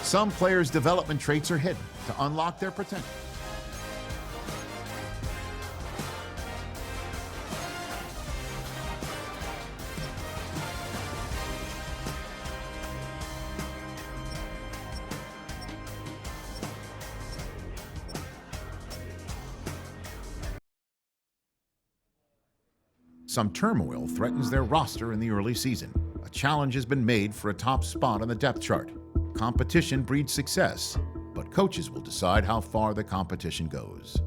Some players' development traits are hidden to unlock their potential. Some turmoil threatens their roster in the early season. A challenge has been made for a top spot on the depth chart. Competition breeds success, but coaches will decide how far the competition goes.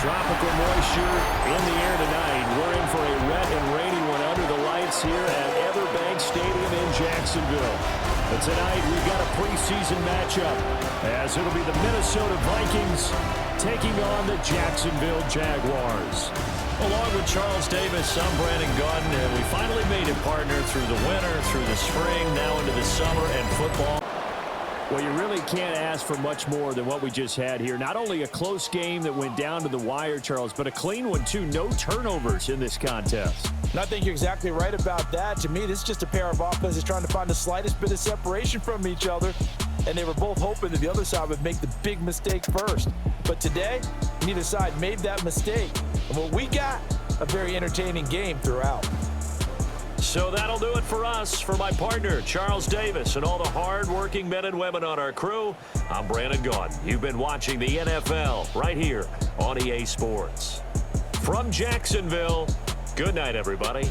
Tropical moisture in the air tonight. We're in for a wet and rainy one under the lights here at Everbank Stadium in Jacksonville. But tonight we've got a preseason matchup as it'll be the Minnesota Vikings taking on the Jacksonville Jaguars. Along with Charles Davis, I'm Brandon Gaudin, and we finally made it, partner, through the winter, through the spring, now into the summer and football. Well, you really can't ask for much more than what we just had here. Not only a close game that went down to the wire, Charles, but a clean one, too. No turnovers in this contest. And I think you're exactly right about that. To me, this is just a pair of offenses trying to find the slightest bit of separation from each other, and they were both hoping that the other side would make the big mistake first. But today, neither side made that mistake. And what we got, a very entertaining game throughout. So that'll do it for us. For my partner, Charles Davis, and all the hard-working men and women on our crew, I'm Brandon Gaudin. You've been watching the NFL right here on EA Sports. From Jacksonville, good night, everybody.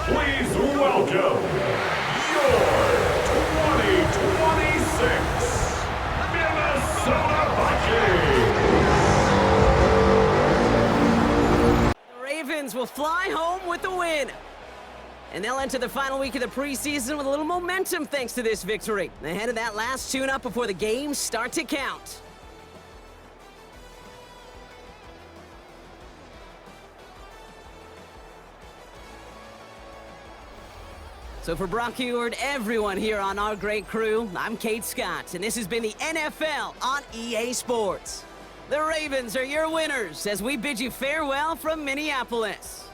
Please welcome your 2026 Minnesota Vikings. The Ravens will fly home with the win. And they'll enter the final week of the preseason with a little momentum thanks to this victory. Ahead of that last tune-up before the games start to count. So for Brock Eward, everyone here on our great crew, I'm Kate Scott, and this has been the NFL on EA Sports. The Ravens are your winners as we bid you farewell from Minneapolis.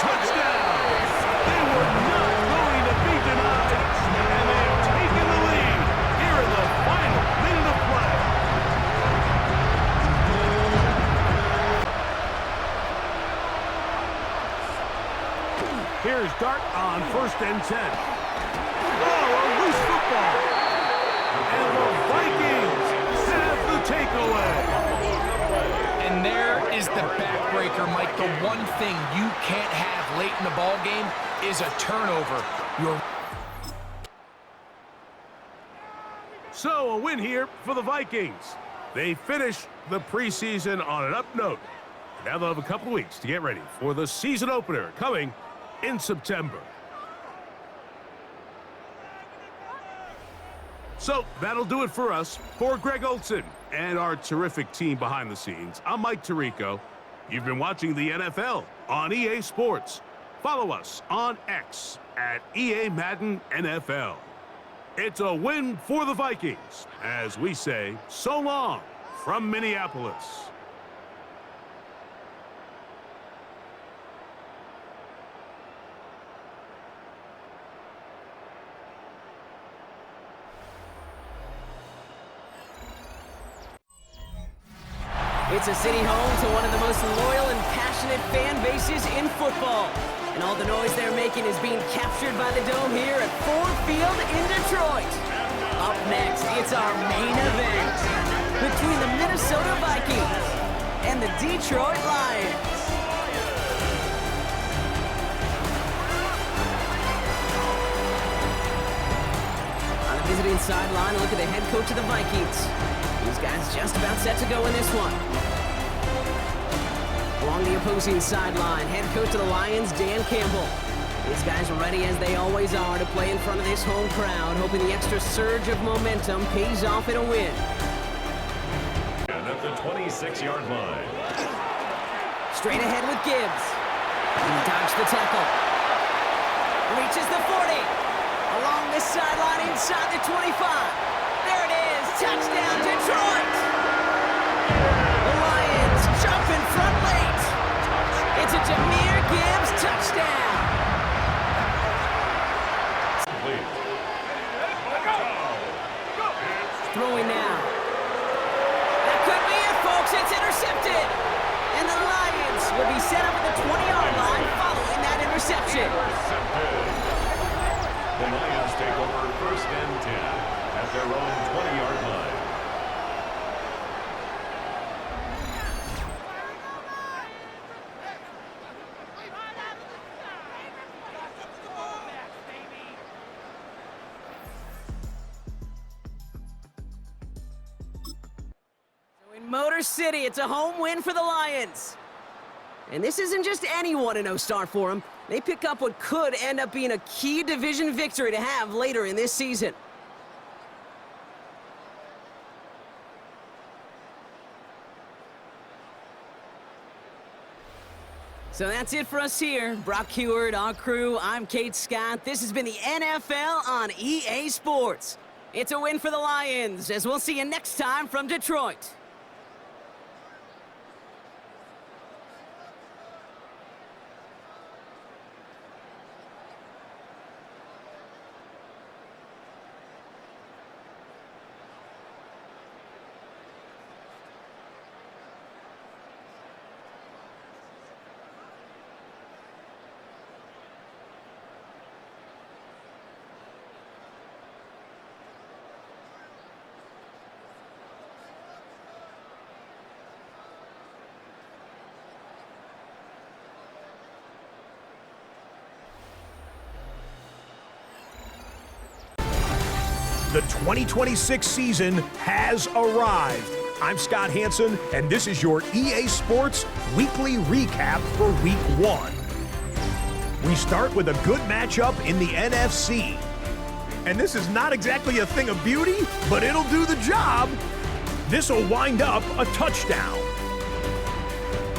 touchdown! They were not going to be denied, and they have taken the lead here in the final minute of play. Here's Dart on 1st and 10. Oh, a loose football. And the Vikings have the takeaway. And there is the backbreaker, Mike. The one thing you can't have late in the ball game is a turnover. So a win here for the Vikings. They finish the preseason on an up note. Now they'll have a couple weeks to get ready for the season opener coming in September. So that'll do it for us. For Greg Olson and our terrific team behind the scenes, I'm Mike Tirico. You've been watching the NFL on EA Sports. Follow us on X at EA Madden NFL. It's a win for the Vikings as we say so long from Minneapolis. It's a city home to one of the most loyal and passionate fan bases in football. And all the noise they're making is being captured by the Dome here at Ford Field in Detroit. Up next, it's our main event between the Minnesota Vikings and the Detroit Lions. On the visiting sideline, a look at the head coach of the Vikings. These guys just about set to go in this one. Along the opposing sideline, head coach of the Lions, Dan Campbell. These guys are ready as they always are to play in front of this home crowd, hoping the extra surge of momentum pays off in a win. And at the 26-yard line. Straight ahead with Gibbs. He dodged the tackle. Reaches the 40. Along this sideline inside the 25. There it is. Touchdown, Detroit. The Lions jump in front late. It's a Jahmyr Gibbs touchdown. Throwing now. That could be it, folks. It's intercepted. And the Lions will be set up at the 20-yard line following that interception. The Lions take over 1st and 10 at their own 20-yard line. Motor City, it's a home win for the Lions. And this isn't just any 1-0 start for them. They pick up what could end up being a key division victory to have later in this season. So that's it for us here. Brock Heward, our crew, I'm Kate Scott. This has been the NFL on EA Sports. It's a win for the Lions, as we'll see you next time from Detroit. The 2026 season has arrived. I'm Scott Hansen, and this is your EA Sports Weekly Recap for Week 1. We start with a good matchup in the NFC. And this is not exactly a thing of beauty, but it'll do the job. This will wind up a touchdown.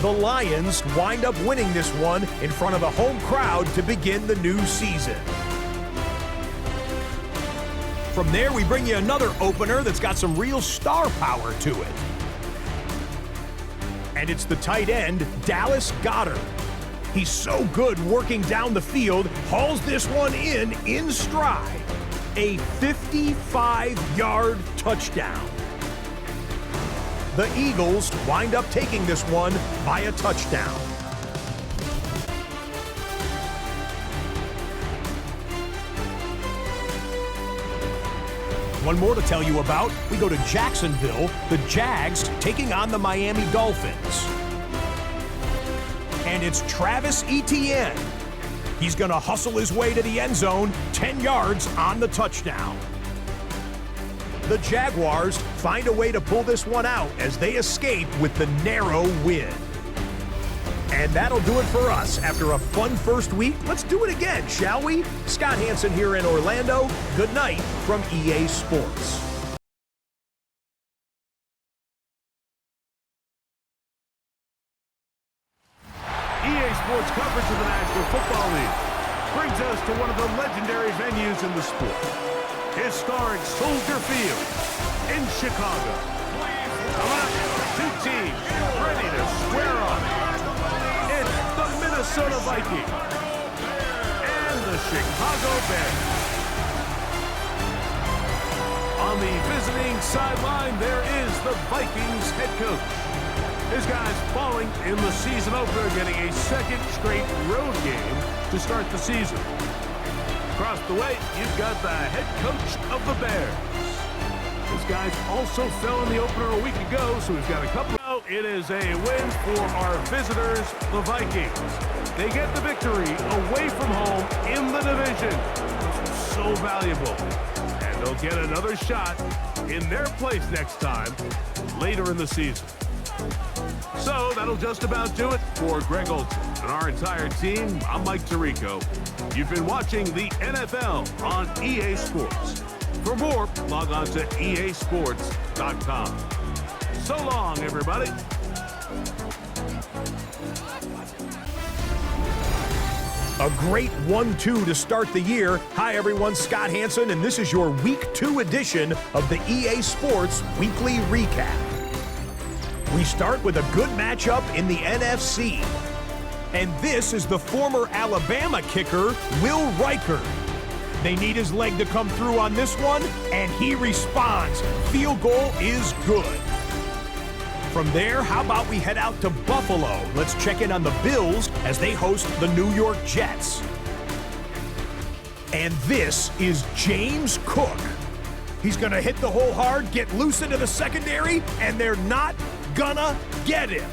The Lions wind up winning this one in front of a home crowd to begin the new season. From there, we bring you another opener that's got some real star power to it. And it's the tight end, Dallas Goedert. He's so good working down the field, hauls this one in stride. A 55-yard touchdown. The Eagles wind up taking this one by a touchdown. One more to tell you about. We go to Jacksonville, the Jags taking on the Miami Dolphins. And it's Travis Etienne. He's going to hustle his way to the end zone, 10 yards on the touchdown. The Jaguars find a way to pull this one out as they escape with the narrow win. And that'll do it for us. After a fun first week, let's do it again, shall we? Scott Hansen here in Orlando. Good night from EA Sports. EA Sports coverage of the National Football League brings us to one of the legendary venues in the sport. Historic Soldier Field in Chicago. Come on, two teams ready to square off. It's the Minnesota Vikings and the Chicago Bears. On the visiting sideline, there is the Vikings head coach. His guys falling in the season opener, getting a second straight road game to start the season. Across the way, you've got the head coach of the Bears. These guys also fell in the opener a week ago, so we've got a couple. It is a win for our visitors, the Vikings. They get the victory away from home in the division. This is so valuable. And they'll get another shot in their place next time, later in the season. So that'll just about do it for Greg Olson and our entire team. I'm Mike Tirico. You've been watching the NFL on EA Sports. For more, log on to easports.com. So long, everybody. A great 1-2 to start the year. Hi, everyone. Scott Hansen, and this is your Week 2 edition of the EA Sports Weekly Recap. We start with a good matchup in the NFC. And this is the former Alabama kicker, Will Riker. They need his leg to come through on this one, and he responds. Field goal is good. From there, how about we head out to Buffalo? Let's check in on the Bills as they host the New York Jets. And this is James Cook. He's going to hit the hole hard, get loose into the secondary, and they're not gonna get him.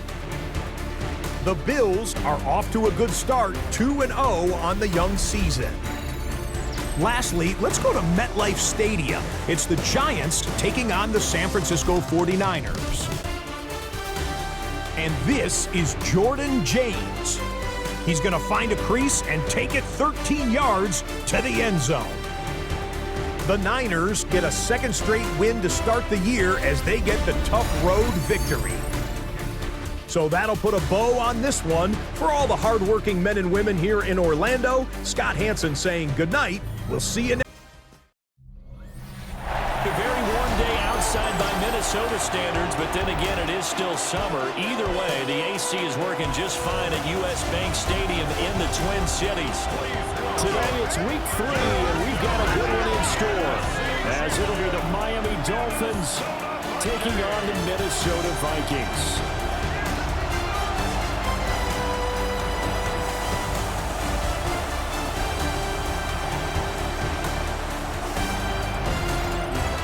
The Bills are off to a good start, 2-0 on the young season. Lastly, let's go to MetLife Stadium. It's the Giants taking on the San Francisco 49ers. And this is Jordan James. He's gonna find a crease and take it 13 yards to the end zone. The Niners get a second straight win to start the year as they get the tough road victory. So that'll put a bow on this one. For all the hardworking men and women here in Orlando, Scott Hansen saying good night. We'll see you next. A very warm day outside by Minnesota standards, but then again, it is still summer. Either way, the AC is working just fine at US Bank Stadium in the Twin Cities. Today it's week 3, and we've got a good one in store, as it'll be the Miami Dolphins taking on the Minnesota Vikings.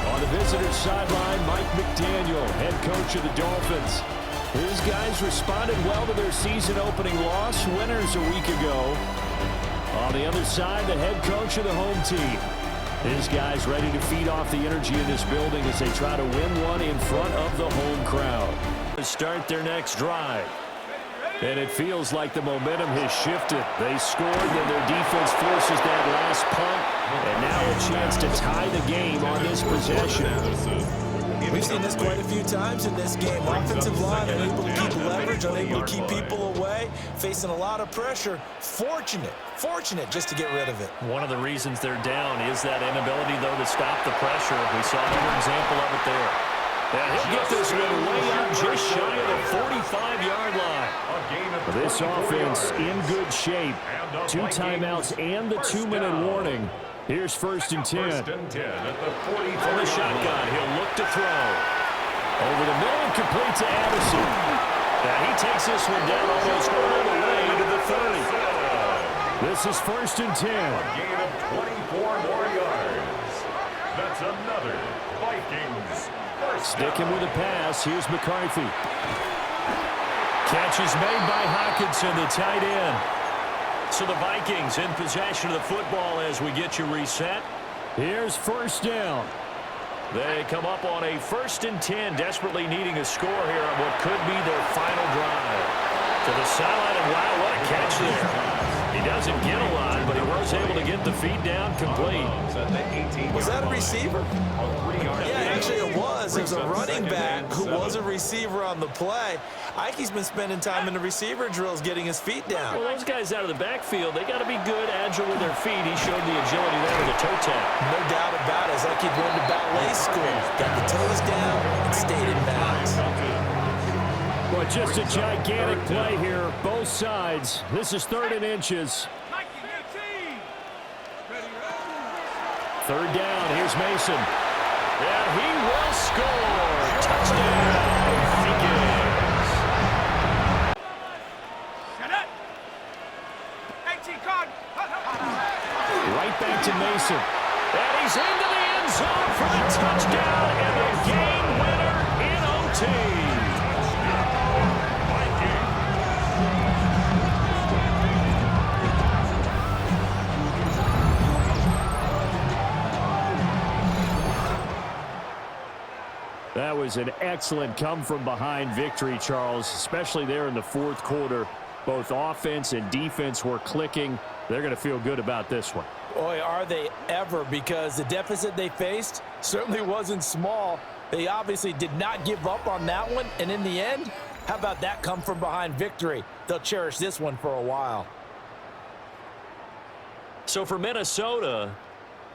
On the visitors' sideline, Mike McDaniel, head coach of the Dolphins. His guys responded well to their season-opening loss, winners a week ago. On the other side, the head coach of the home team. His guys ready to feed off the energy in this building as they try to win one in front of the home crowd. To start their next drive. And it feels like the momentum has shifted. They scored, then their defense forces that last punt. And now a chance to tie the game on this possession. We've seen this quite a few times in this game. Offensive line unable to keep leverage, unable to keep people away, facing a lot of pressure. Fortunate just to get rid of it. One of the reasons they're down is that inability, though, to stop the pressure. We saw another example of it there. And he'll get this one way up just shy of the 45-yard line. This offense in good shape. 2 timeouts and the 2-minute warning. Here's 1st and 10. From the shotgun, he'll look to throw. Over the middle and complete to Addison. Now he takes this one down almost all the way to the 30. This is 1st and 10. Gain of 24 more yards. That's another Vikings. Sticking with the pass. Here's McCarthy. Catch is made by Hockenson, the tight end. So the Vikings in possession of the football as we get you reset. Here's 1st down. They come up on a 1st and 10, desperately needing a score here on what could be their final drive. To the sideline, and wow, what a catch there. He doesn't get a lot, but he was able to get the feet down complete. Was that a receiver? Yeah, actually it was. It was a running back who was a receiver on the play. Ike's been spending time in the receiver drills getting his feet down. Well, those guys out of the backfield, they got to be good, agile with their feet. He showed the agility there with the toe tap. No doubt about it. It's like he'd won the ballet school. Got the toes down and stayed in bounds. Well, just a gigantic play here, both sides. This is 3rd and inches. 3rd down, here's Mason. And he will score. Touchdown, Vikings. Right back to Mason. And he's into the end zone for the touchdown and a game winner in OT. That was an excellent come-from-behind victory, Charles, especially there in the 4th quarter. Both offense and defense were clicking. They're going to feel good about this one. Boy, are they ever, because the deficit they faced certainly wasn't small. They obviously did not give up on that one, and in the end, how about that come-from-behind victory? They'll cherish this one for a while. So for Minnesota,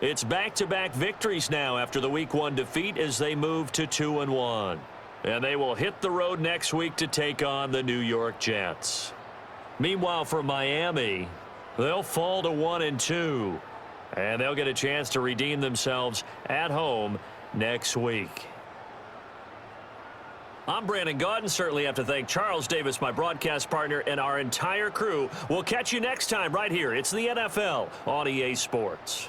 it's back-to-back victories now after the Week 1 defeat as they move to 2-1. And they will hit the road next week to take on the New York Jets. Meanwhile, for Miami, they'll fall to 1-2. And they'll get a chance to redeem themselves at home next week. I'm Brandon Gaudin. Certainly have to thank Charles Davis, my broadcast partner, and our entire crew. We'll catch you next time right here. It's the NFL on EA Sports.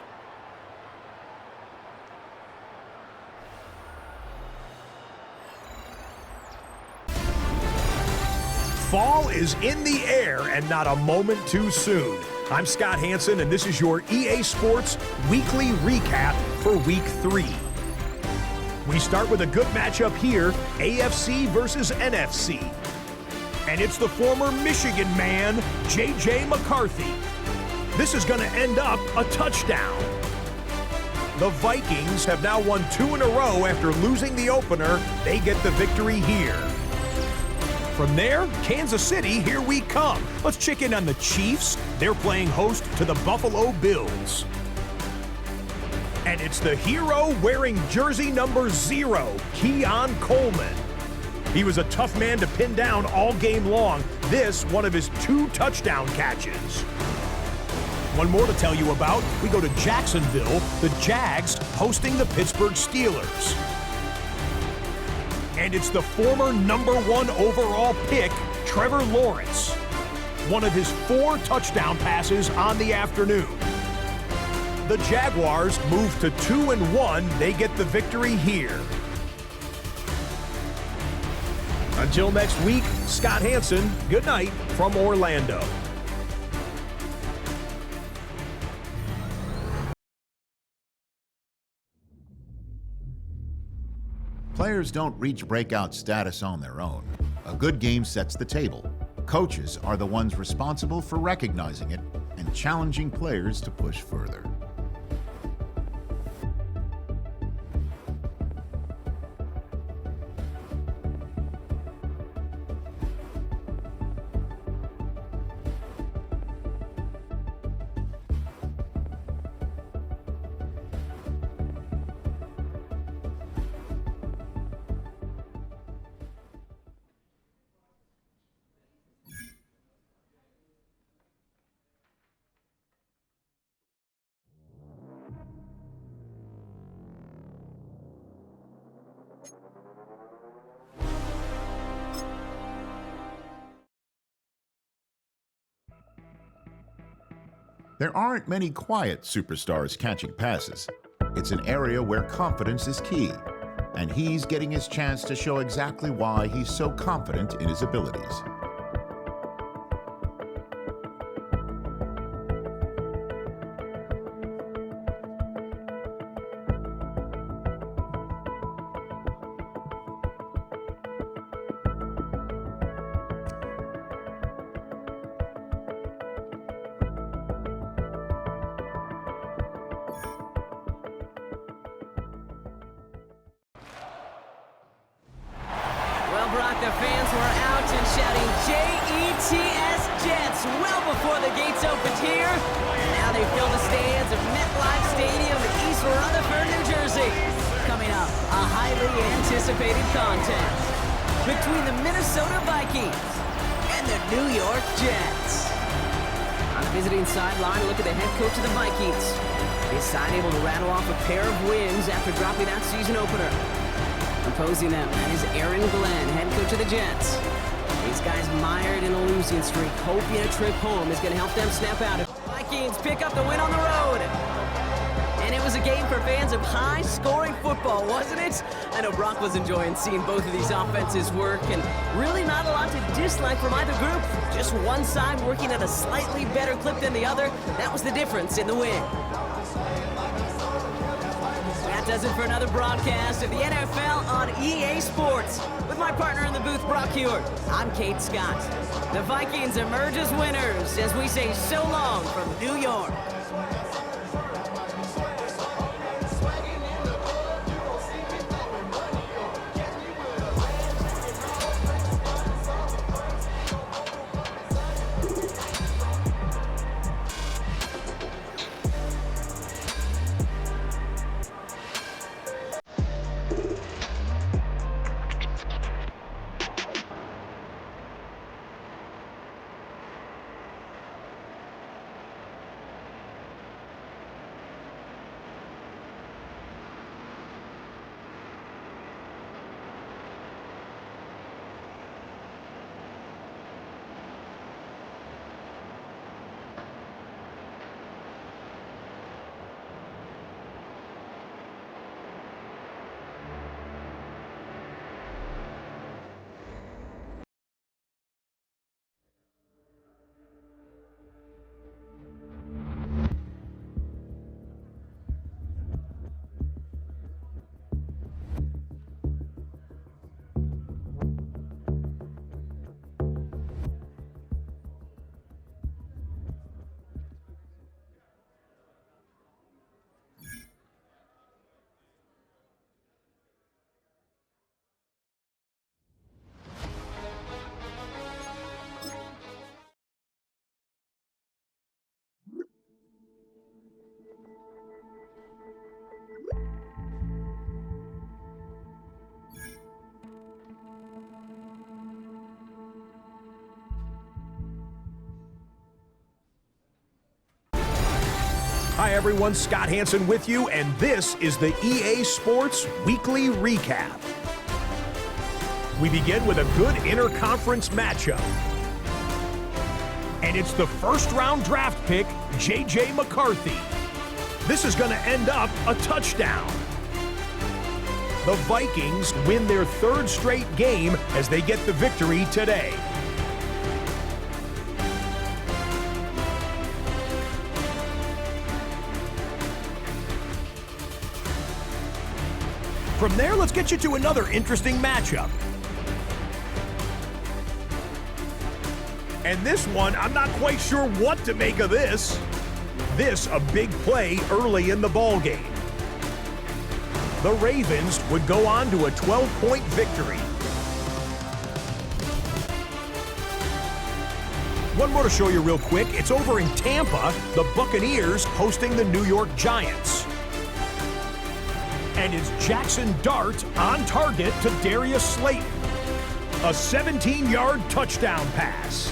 Fall is in the air and not a moment too soon. I'm Scott Hanson, and this is your EA Sports Weekly Recap for Week 3. We start with a good matchup here, AFC versus NFC. And it's the former Michigan man, J.J. McCarthy. This is going to end up a touchdown. The Vikings have now won 2 in a row after losing the opener. They get the victory here. From there, Kansas City, here we come. Let's check in on the Chiefs. They're playing host to the Buffalo Bills. And it's the hero wearing jersey number 0, Keon Coleman. He was a tough man to pin down all game long. This, one of his 2 touchdown catches. One more to tell you about. We go to Jacksonville, the Jags hosting the Pittsburgh Steelers. And it's the former number 1 overall pick, Trevor Lawrence. One of his 4 touchdown passes on the afternoon. The Jaguars move to 2-1. They get the victory here. Until next week, Scott Hanson, good night from Orlando. Players don't reach breakout status on their own. A good game sets the table. Coaches are the ones responsible for recognizing it and challenging players to push further. There aren't many quiet superstars catching passes. It's an area where confidence is key, and he's getting his chance to show exactly why he's so confident in his abilities. Well, Brock, the fans were out and shouting J-E-T-S Jets well before the gates opened here. And now they fill the stands of MetLife Stadium in East Rutherford, New Jersey. Coming up, a highly anticipated contest between the Minnesota Vikings and the New York Jets. On the visiting sideline, look at the head coach of the Vikings. His side able to rattle off a pair of wins after dropping that season opener. Opposing them, that is Aaron Glenn, head coach of the Jets. These guys mired in a losing streak, hoping a trip home is going to help them snap out. Vikings pick up the win on the road. And it was a game for fans of high-scoring football, wasn't it? I know Brock was enjoying seeing both of these offenses work, and really not a lot to dislike from either group. Just one side working at a slightly better clip than the other. That was the difference in the win. That does it for another broadcast of the NFL on EA Sports. With my partner in the booth, Brock Hewitt, I'm Kate Scott. The Vikings emerge as winners as we say so long from New York. Hi everyone, Scott Hanson with you, and this is the EA Sports Weekly Recap. We begin with a good interconference matchup. And it's the first-round draft pick, J.J. McCarthy. This is going to end up a touchdown. The Vikings win their third straight game as they get the victory today. From there, let's get you to another interesting matchup. And this one, I'm not quite sure what to make of this. This, a big play early in the ballgame. The Ravens would go on to a 12-point victory. One more to show you real quick. It's over in Tampa, the Buccaneers hosting the New York Giants. And it's Jackson Dart on target to Darius Slayton. A 17-yard touchdown pass.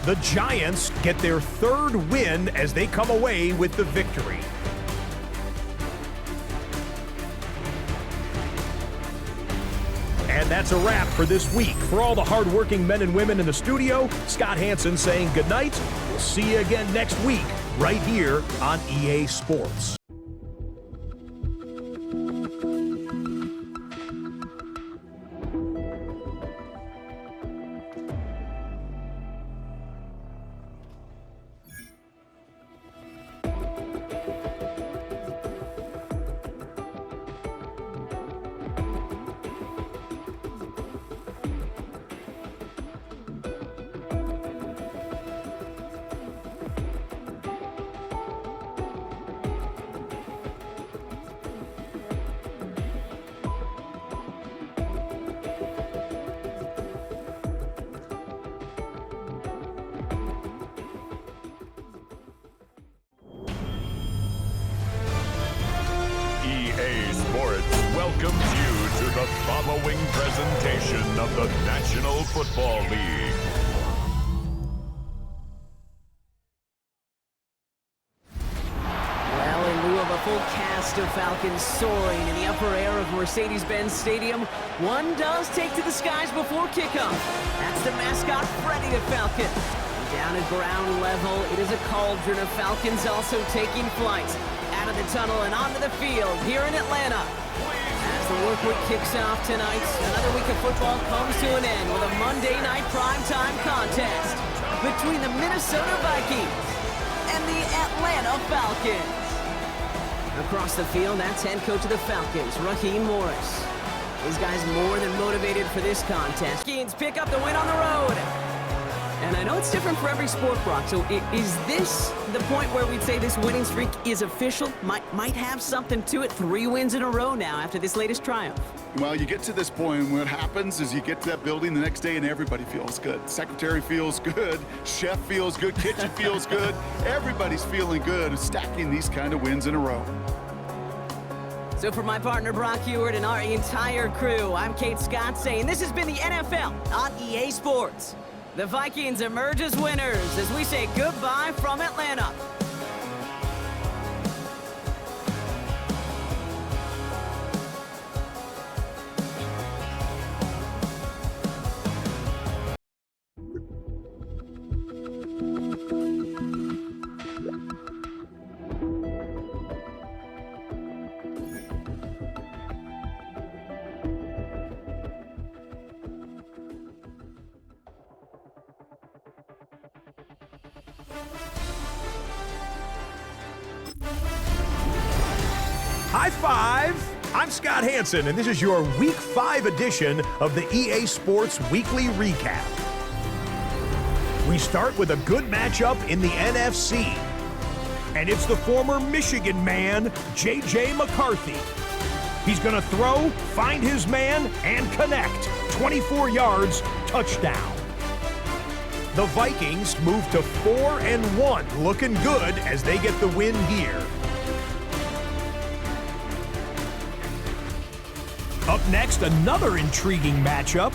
The Giants get their third win as they come away with the victory. And that's that's a wrap for this week. For all the hardworking men and women in the studio, Scott Hansen saying goodnight. We'll see you again next week right here on EA Sports. EA Sports welcomes you to the following presentation of the National Football League. Well, in lieu of a full cast of Falcons soaring in the upper air of Mercedes-Benz Stadium, one does take to the skies before kickoff. That's the mascot, Freddy the Falcon. Down at ground level, it is a cauldron of Falcons also taking flight out of the tunnel and onto the field here in Atlanta. As the work week kicks off tonight, another week of football comes to an end with a Monday night primetime contest between the Minnesota Vikings and the Atlanta Falcons. Across the field, that's head coach of the Falcons, Raheem Morris. These guys more than motivated for this contest. Vikings pick up the win on the road. And I know it's different for every sport, Brock, so is this the point where we'd say this winning streak is official? Might have something to it. 3 wins in a row now after this latest triumph. Well, you get to this point, and what happens is you get to that building the next day and everybody feels good. Secretary feels good, chef feels good, kitchen feels good. Everybody's feeling good stacking these kind of wins in a row. So for my partner Brock Ewart and our entire crew, I'm Kate Scott saying this has been the NFL on EA Sports. The Vikings emerge as winners as we say goodbye from Atlanta. High five! I'm Scott Hansen, and this is your Week 5 edition of the EA Sports Weekly Recap. We start with a good matchup in the NFC, and it's the former Michigan man, J.J. McCarthy. He's going to throw, find his man, and connect. 24 yards, touchdown. The Vikings move to 4-1, looking good as they get the win here. Up next, another intriguing matchup.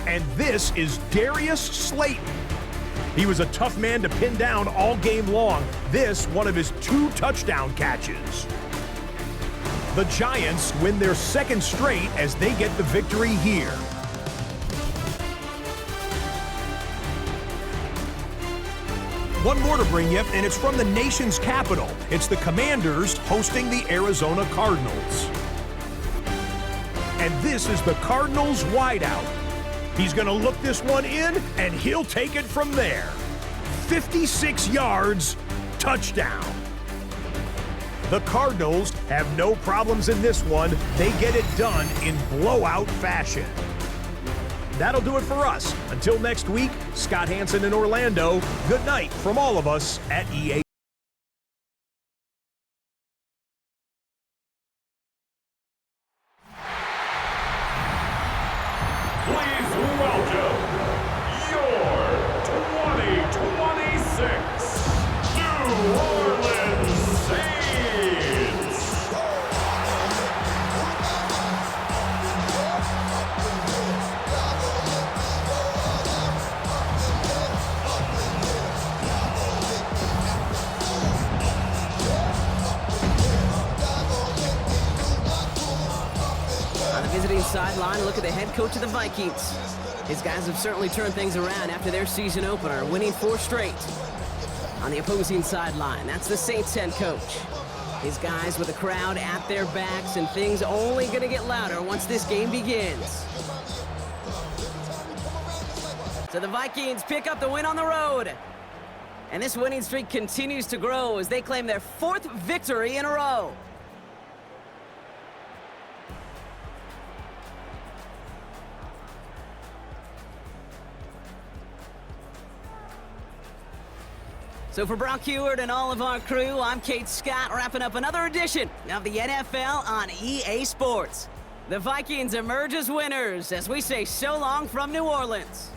And this is Darius Slayton. He was a tough man to pin down all game long. This, one of his 2 touchdown catches. The Giants win their 2nd straight as they get the victory here. One more to bring you, and it's from the nation's capital. It's the Commanders hosting the Arizona Cardinals. And this is the Cardinals wideout. He's going to look this one in, and he'll take it from there. 56 yards, touchdown. The Cardinals have no problems in this one. They get it done in blowout fashion. That'll do it for us. Until next week, Scott Hansen in Orlando, good night from all of us at EA. Please welcome your 2026 New Orleans Saints. sideline, look at the head coach of the Vikings. His guys have certainly turned things around after their season opener, winning 4 straight. On the opposing sideline, that's the Saints head coach. His guys with the crowd at their backs, and things only going to get louder once this game begins. So the Vikings pick up the win on the road. And this winning streak continues to grow as they claim their 4th victory in a row. So for Brock Heward and all of our crew, I'm Kate Scott, wrapping up another edition of the NFL on EA Sports. The Vikings emerge as winners as we say so long from New Orleans.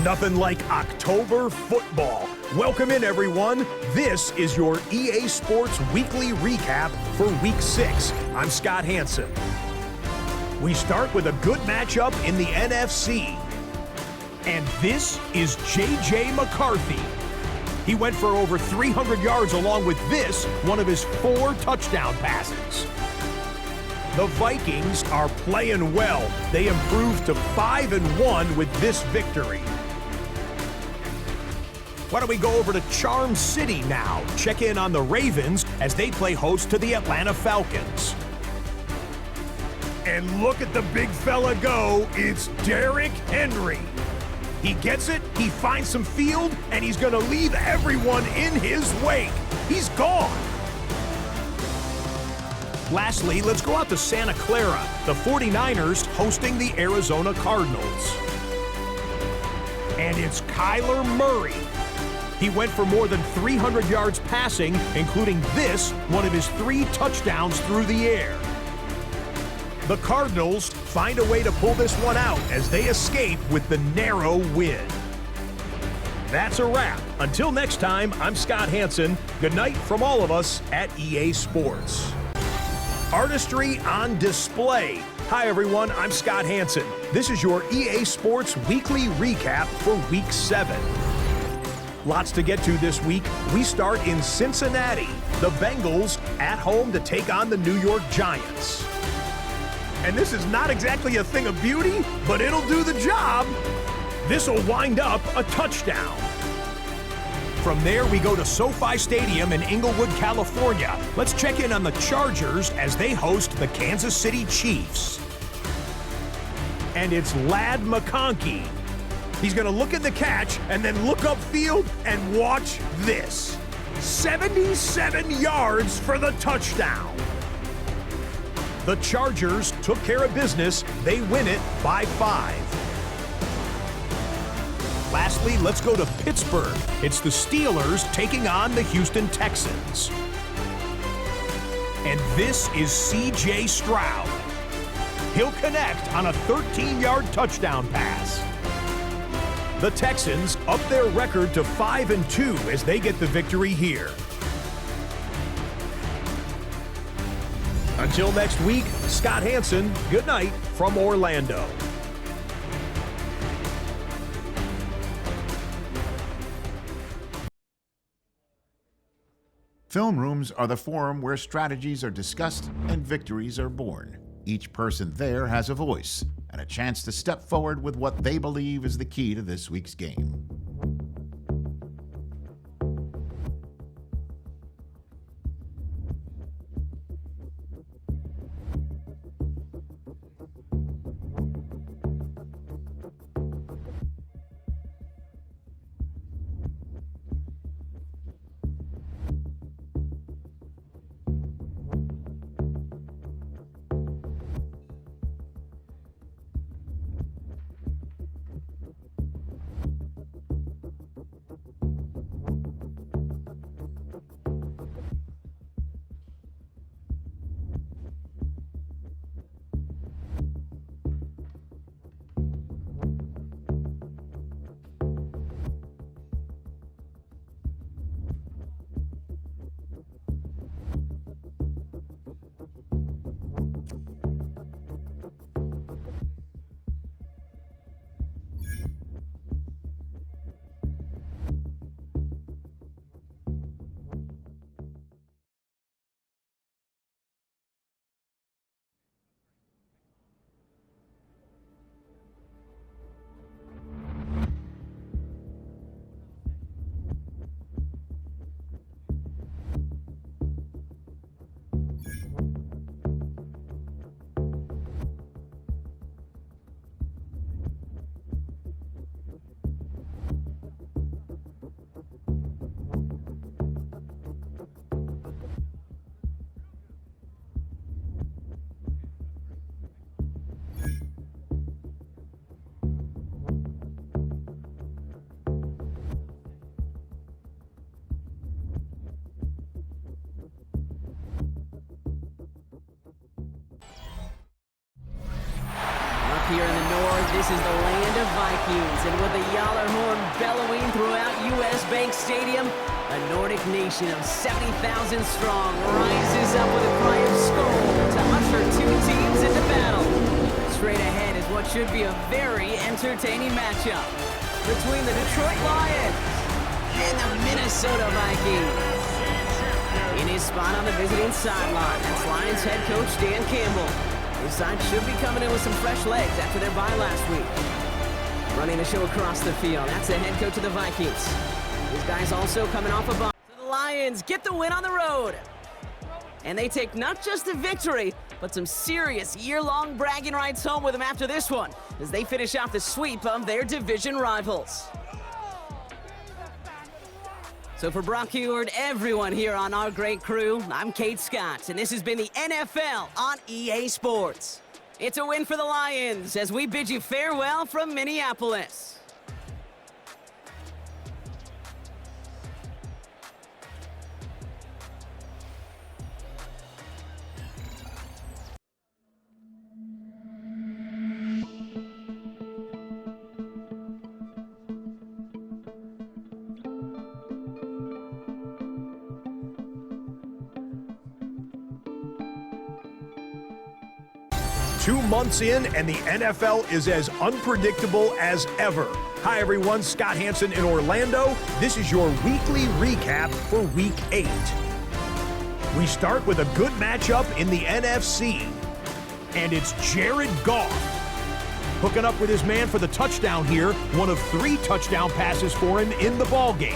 Nothing like October football. Welcome in, everyone. This is your EA Sports Weekly Recap for Week 6. I'm Scott Hanson. We start with a good matchup in the NFC. And this is J.J. McCarthy. He went for over 300 yards along with this, one of his 4 touchdown passes. The Vikings are playing well. They improved to 5-1 with this victory. Why don't we go over to Charm City now? Check in on the Ravens as they play host to the Atlanta Falcons. And look at the big fella go. It's Derrick Henry. He gets it, he finds some field, and he's going to leave everyone in his wake. He's gone. Lastly, let's go out to Santa Clara. The 49ers hosting the Arizona Cardinals. And it's Kyler Murray. He went for more than 300 yards passing, including this, one of his 3 touchdowns through the air. The Cardinals find a way to pull this one out as they escape with the narrow win. That's a wrap. Until next time, I'm Scott Hanson. Good night from all of us at EA Sports. Artistry on display. Hi everyone, I'm Scott Hanson. This is your EA Sports Weekly Recap for Week 7. Lots to get to this week. We start in Cincinnati. The Bengals at home to take on the New York Giants. And this is not exactly a thing of beauty, but it'll do the job. This will wind up a touchdown. From there, we go to SoFi Stadium in Inglewood, California. Let's check in on the Chargers as they host the Kansas City Chiefs. And it's Ladd McConkey. He's going to look at the catch and then look upfield and watch this. 77 yards for the touchdown. The Chargers took care of business. They win it by 5. Lastly, let's go to Pittsburgh. It's the Steelers taking on the Houston Texans. And this is C.J. Stroud. He'll connect on a 13-yard touchdown pass. The Texans up their record to 5-2 as they get the victory here. Until next week, Scott Hanson, good night from Orlando. Film rooms are the forum where strategies are discussed and victories are born. Each person there has a voice and a chance to step forward with what they believe is the key to this week's game. Because this is the land of Vikings, and with the Yowler horn bellowing throughout U.S. Bank Stadium, a Nordic nation of 70,000 strong rises up with a cry of Skål to usher two teams into battle. Straight ahead is what should be a very entertaining matchup between the Detroit Lions and the Minnesota Vikings. In his spot on the visiting sideline, that's Lions head coach Dan Campbell. His side should be coming in with some fresh legs after their bye last week. Running the show across the field, that's the head coach of the Vikings. These guys also coming off a bye. The Lions get the win on the road. And they take not just the victory, but some serious year-long bragging rights home with them after this one, as they finish off the sweep of their division rivals. So for Brock Huard, everyone here on our great crew, I'm Kate Scott, and this has been the NFL on EA Sports. It's a win for the Lions as we bid you farewell from Minneapolis. 2 months in, and the NFL is as unpredictable as ever. Hi, everyone. Scott Hanson in Orlando. This is your weekly recap for Week 8. We start with a good matchup in the NFC, and it's Jared Goff hooking up with his man for the touchdown here, one of 3 touchdown passes for him in the ballgame.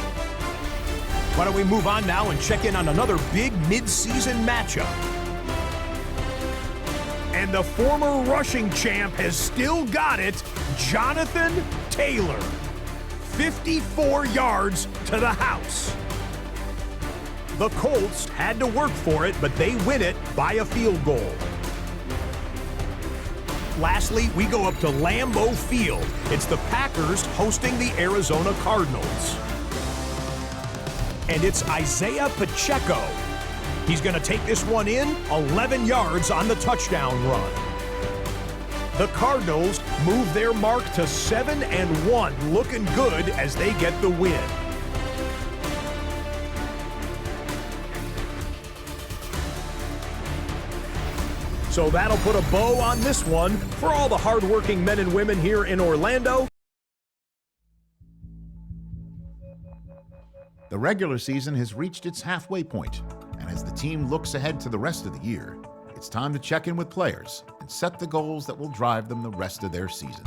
Why don't we move on now and check in on another big mid-season matchup. And the former rushing champ has still got it, Jonathan Taylor. 54 yards to the house. The Colts had to work for it, but they win it by a field goal. Lastly, we go up to Lambeau Field. It's the Packers hosting the Arizona Cardinals. And it's Isaiah Pacheco. He's going to take this one in, 11 yards on the touchdown run. The Cardinals move their mark to 7-1, looking good as they get the win. So that'll put a bow on this one for all the hardworking men and women here in Orlando. The regular season has reached its halfway point, and as the team looks ahead to the rest of the year, it's time to check in with players and set the goals that will drive them the rest of their season.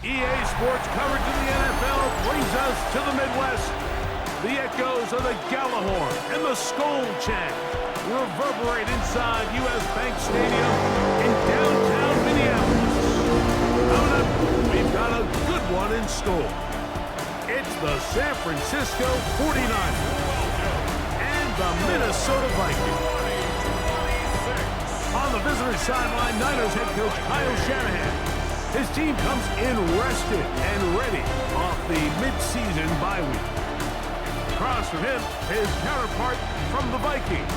EA Sports coverage of the NFL brings us to the Midwest. The echoes of the Gallahorn and the Skål chant reverberate inside U.S. Bank Stadium in downtown Minneapolis. Coming up, we've got a good one in store. It's the San Francisco 49ers and the Minnesota Vikings. On the visitor sideline, Niners head coach Kyle Shanahan. His team comes in rested and ready off the mid-season bye week. Across from him, his counterpart from the Vikings.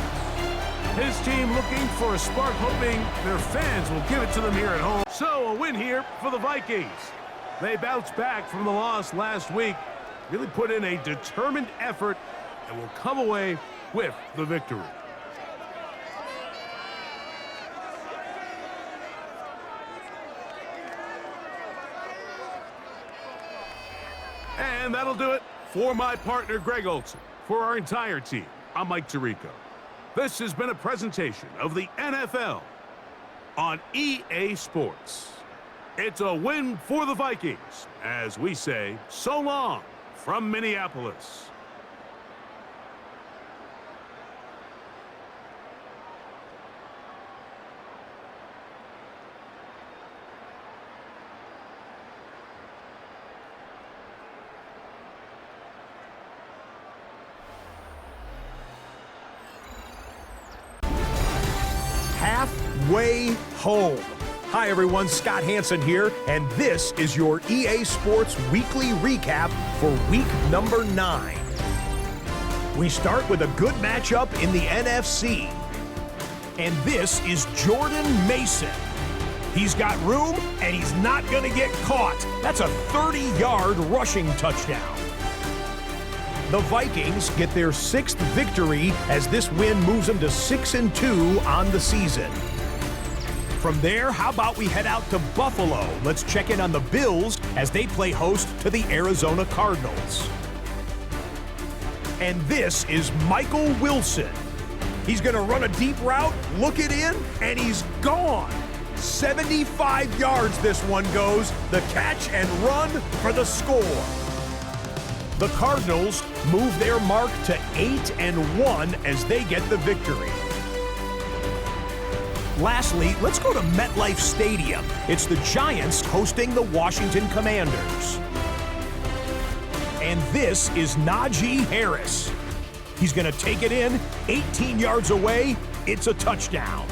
His team looking for a spark, hoping their fans will give it to them here at home. So a win here for the Vikings. They bounced back from the loss last week, really put in a determined effort, and will come away with the victory. And that'll do it for my partner, Greg Olson. For our entire team, I'm Mike Tirico. This has been a presentation of the NFL on EA Sports. It's a win for the Vikings, as we say so long from Minneapolis. Halfway home. Hi everyone, Scott Hansen here, and this is your EA Sports Weekly Recap for week number 9. We start with a good matchup in the NFC. And this is Jordan Mason. He's got room, and he's not going to get caught. That's a 30-yard rushing touchdown. The Vikings get their 6th victory as this win moves them to 6-2 on the season. From there, how about we head out to Buffalo? Let's check in on the Bills as they play host to the Arizona Cardinals. And this is Michael Wilson. He's going to run a deep route, look it in, and he's gone. 75 yards this one goes. The catch and run for the score. The Cardinals move their mark to 8-1 as they get the victory. Lastly, let's go to MetLife Stadium. It's the Giants hosting the Washington Commanders. And this is Najee Harris. He's going to take it in, 18 yards away. It's a touchdown.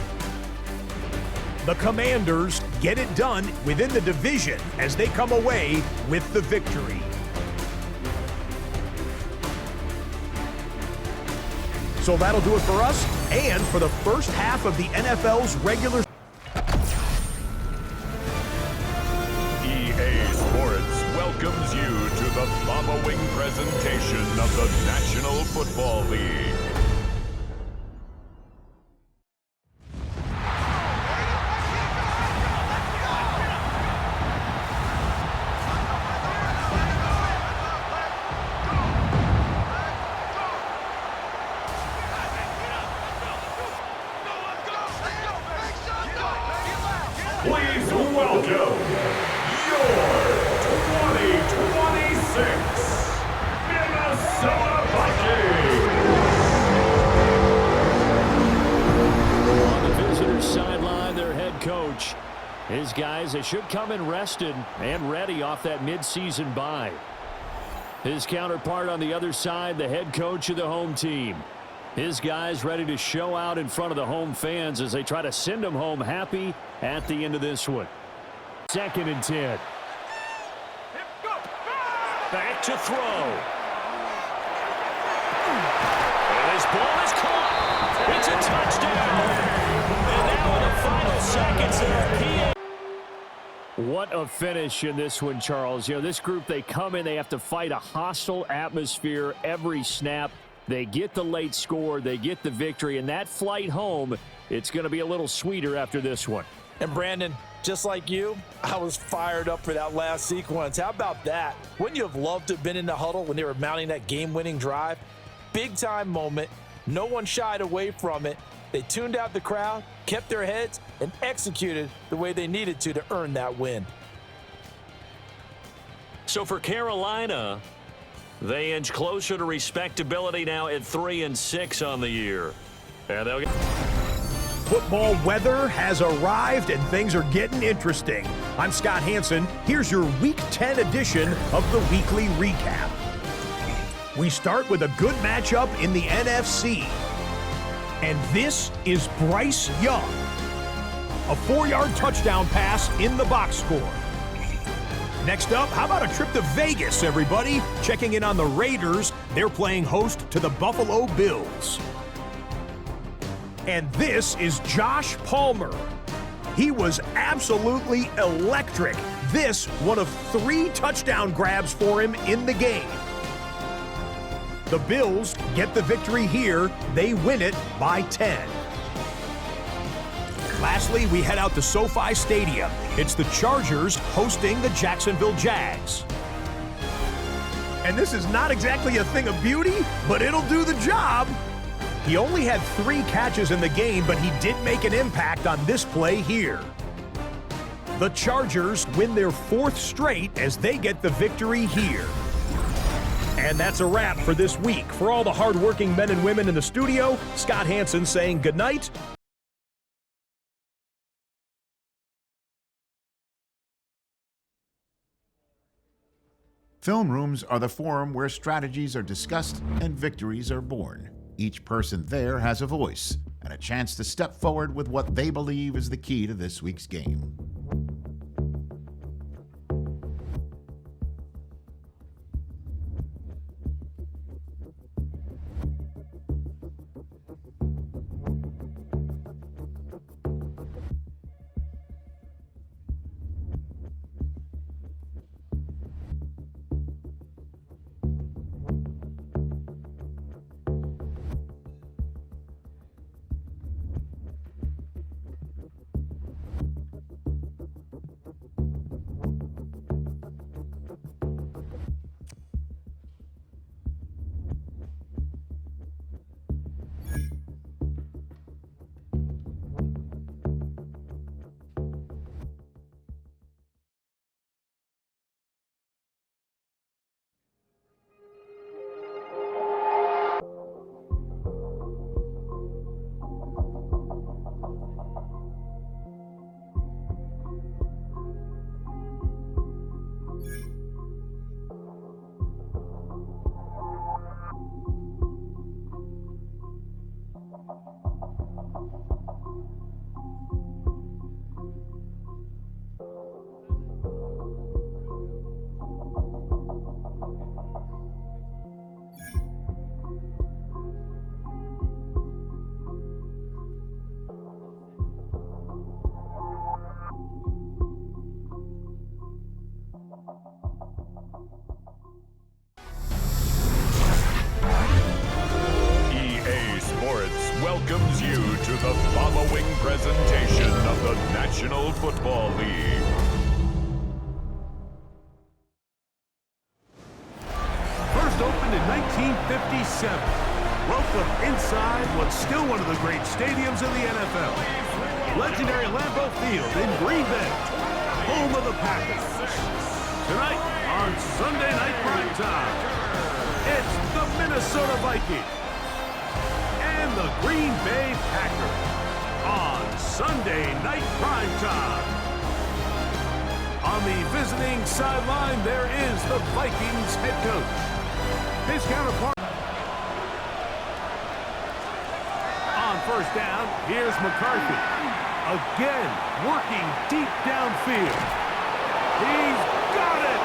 The Commanders get it done within the division as they come away with the victory. So that'll do it for us and for the first half of the NFL's regular. EA Sports welcomes you to the following presentation of the National Football League. Please welcome your 2026 Minnesota Vikings. On the visitor's sideline, their head coach. His guys, they should come in rested and ready off that midseason bye. His counterpart on the other side, the head coach of the home team. His guys ready to show out in front of the home fans as they try to send them home happy at the end of this one. 2nd and 10. Back to throw. And his ball is caught. It's a touchdown. And now in the final seconds there, what a finish in this one, Charles. You know, this group, they come in, they have to fight a hostile atmosphere every snap. They get the late score, they get the victory, and that flight home, it's going to be a little sweeter after this one. And Brandon, just like you, I was fired up for that last sequence. How about that? Wouldn't you have loved to have been in the huddle when they were mounting that game-winning drive? Big-time moment. No one shied away from it. They tuned out the crowd, kept their heads, and executed the way they needed to earn that win. So for Carolina, they inch closer to respectability now at 3-6 on the year. And they'll get Football weather has arrived and things are getting interesting. I'm Scott Hansen. Here's your Week 10 edition of the Weekly Recap. We start with a good matchup in the NFC. And this is Bryce Young. A 4-yard touchdown pass in the box score. Next up, how about a trip to Vegas, everybody? Checking in on the Raiders. They're playing host to the Buffalo Bills. And this is Josh Palmer. He was absolutely electric. This, one of 3 touchdown grabs for him in the game. The Bills get the victory here. They win it by 10. Lastly, we head out to SoFi Stadium. It's the Chargers hosting the Jacksonville Jags. And this is not exactly a thing of beauty, but it'll do the job. He only had 3 catches in the game, but he did make an impact on this play here. The Chargers win their 4th straight as they get the victory here. And that's a wrap for this week. For all the hardworking men and women in the studio, Scott Hanson saying good night. Film rooms are the forum where strategies are discussed and victories are born. Each person there has a voice and a chance to step forward with what they believe is the key to this week's game. Welcomes you to the following presentation of the National Football League. First opened in 1957. Welcome inside what's still one of the great stadiums in the NFL. Legendary Lambeau Field in Green Bay, home of the Packers. Tonight on Sunday Night Primetime, it's the Minnesota Vikings and the Green Bay Packers on Sunday Night Primetime. On the visiting sideline, there is the Vikings head coach. His counterpart. On first down, here's McCarthy. Again, working deep downfield. He's got it!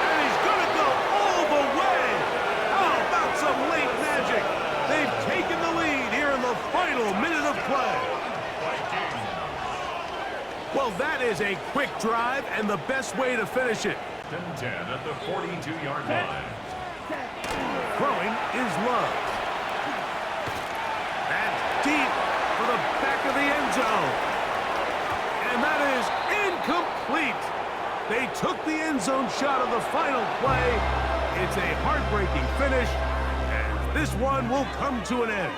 And he's going to go all the way! How about some late magic? They've taken the lead here in the final minute of play. Well, that is a quick drive and the best way to finish it. 10 at the 42-yard line. Throwing is Love. That's deep for the back of the end zone. And that is incomplete. They took the end zone shot of the final play. It's a heartbreaking finish. This one will come to an end.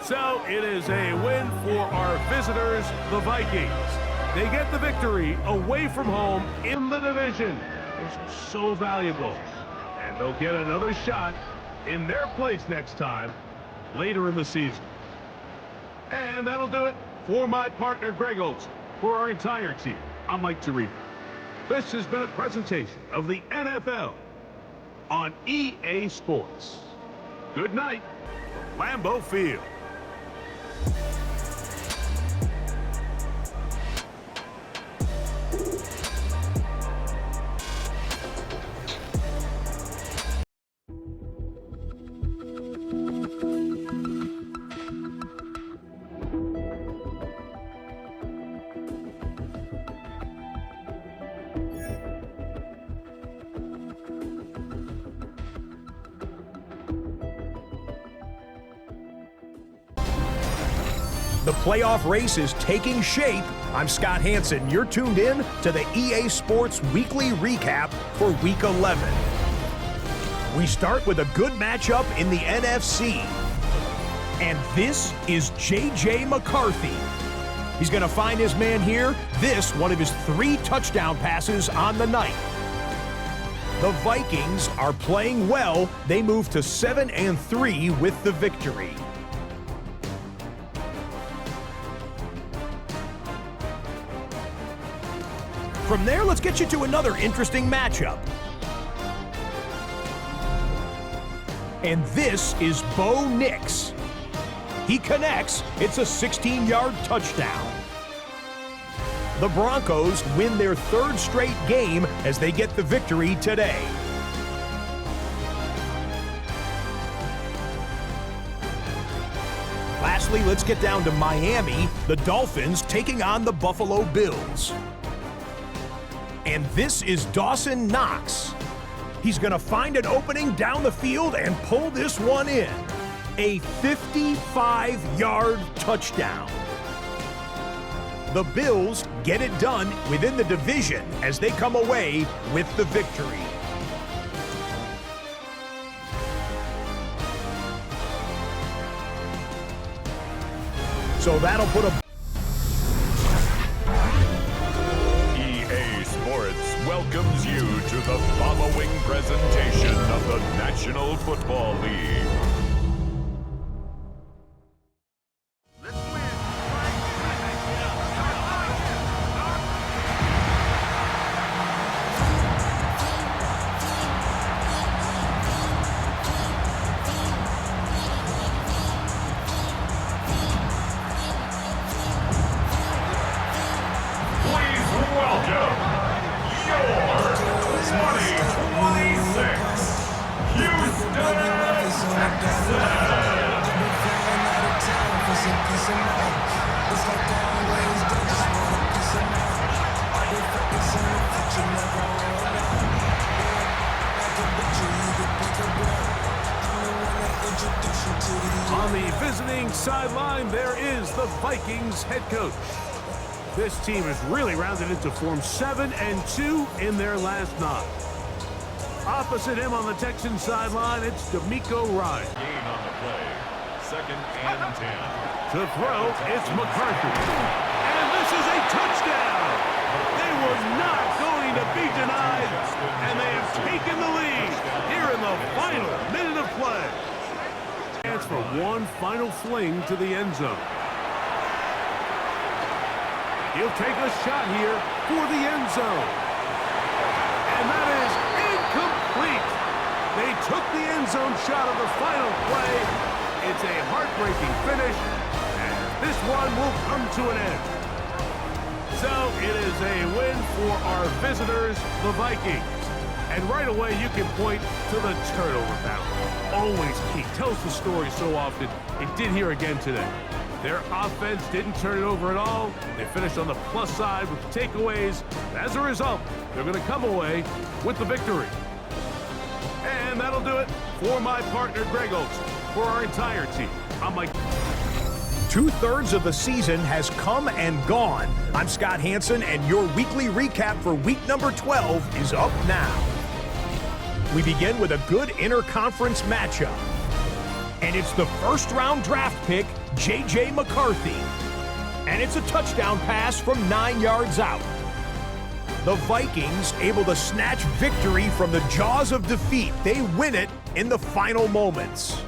So it is a win for our visitors, the Vikings. They get the victory away from home in the division. It's so valuable. And they'll get another shot in their place next time, later in the season. And that'll do it for my partner, Greg Olson. For our entire team, I'm Mike Tirico. This has been a presentation of the NFL on EA Sports. Good night from Lambeau Field. The playoff race is taking shape. I'm Scott Hanson. You're tuned in to the EA Sports Weekly Recap for Week 11. We start with a good matchup in the NFC. And this is J.J. McCarthy. He's going to find his man here. This, one of his 3 touchdown passes on the night. The Vikings are playing well. They move to 7-3 with the victory. From there, let's get you to another interesting matchup. And this is Bo Nix. He connects. It's a 16-yard touchdown. The Broncos win their 3rd straight game as they get the victory today. Lastly, let's get down to Miami. The Dolphins taking on the Buffalo Bills. And this is Dawson Knox. He's going to find an opening down the field and pull this one in. A 55-yard touchdown. The Bills get it done within the division as they come away with the victory. So that'll put a... EA Sports welcomes you to the following presentation of the National Football League. On the visiting sideline, there is the Vikings head coach. This team has really rounded into form 7-2 in their last 9. Opposite him on the Texans sideline, it's DeMeco Ryan. Gain on the play. 2nd and 10. To throw, it's McCarthy. And this is a touchdown! They were not going to be denied, and they have taken the lead here in the final minute of play. Chance for one final fling to the end zone. He'll take a shot here for the end zone. And that is incomplete. They took the end zone shot of the final play. It's a heartbreaking finish, and this one will come to an end. So it is a win for our visitors, the Vikings. And right away, you can point to the turnover battle. Always key. Tells the story so often. It did here again today. Their offense didn't turn it over at all. They finished on the plus side with takeaways. As a result, they're going to come away with the victory. And that'll do it for my partner, Greg Olson. For our entire team, I'm Mike. 2/3 of the season has come and gone. I'm Scott Hanson, and your weekly recap for week number 12 is up now. We begin with a good interconference matchup. And it's the 1st-round draft pick, J.J. McCarthy. And it's a touchdown pass from 9 yards out. The Vikings able to snatch victory from the jaws of defeat. They win it in the final moments.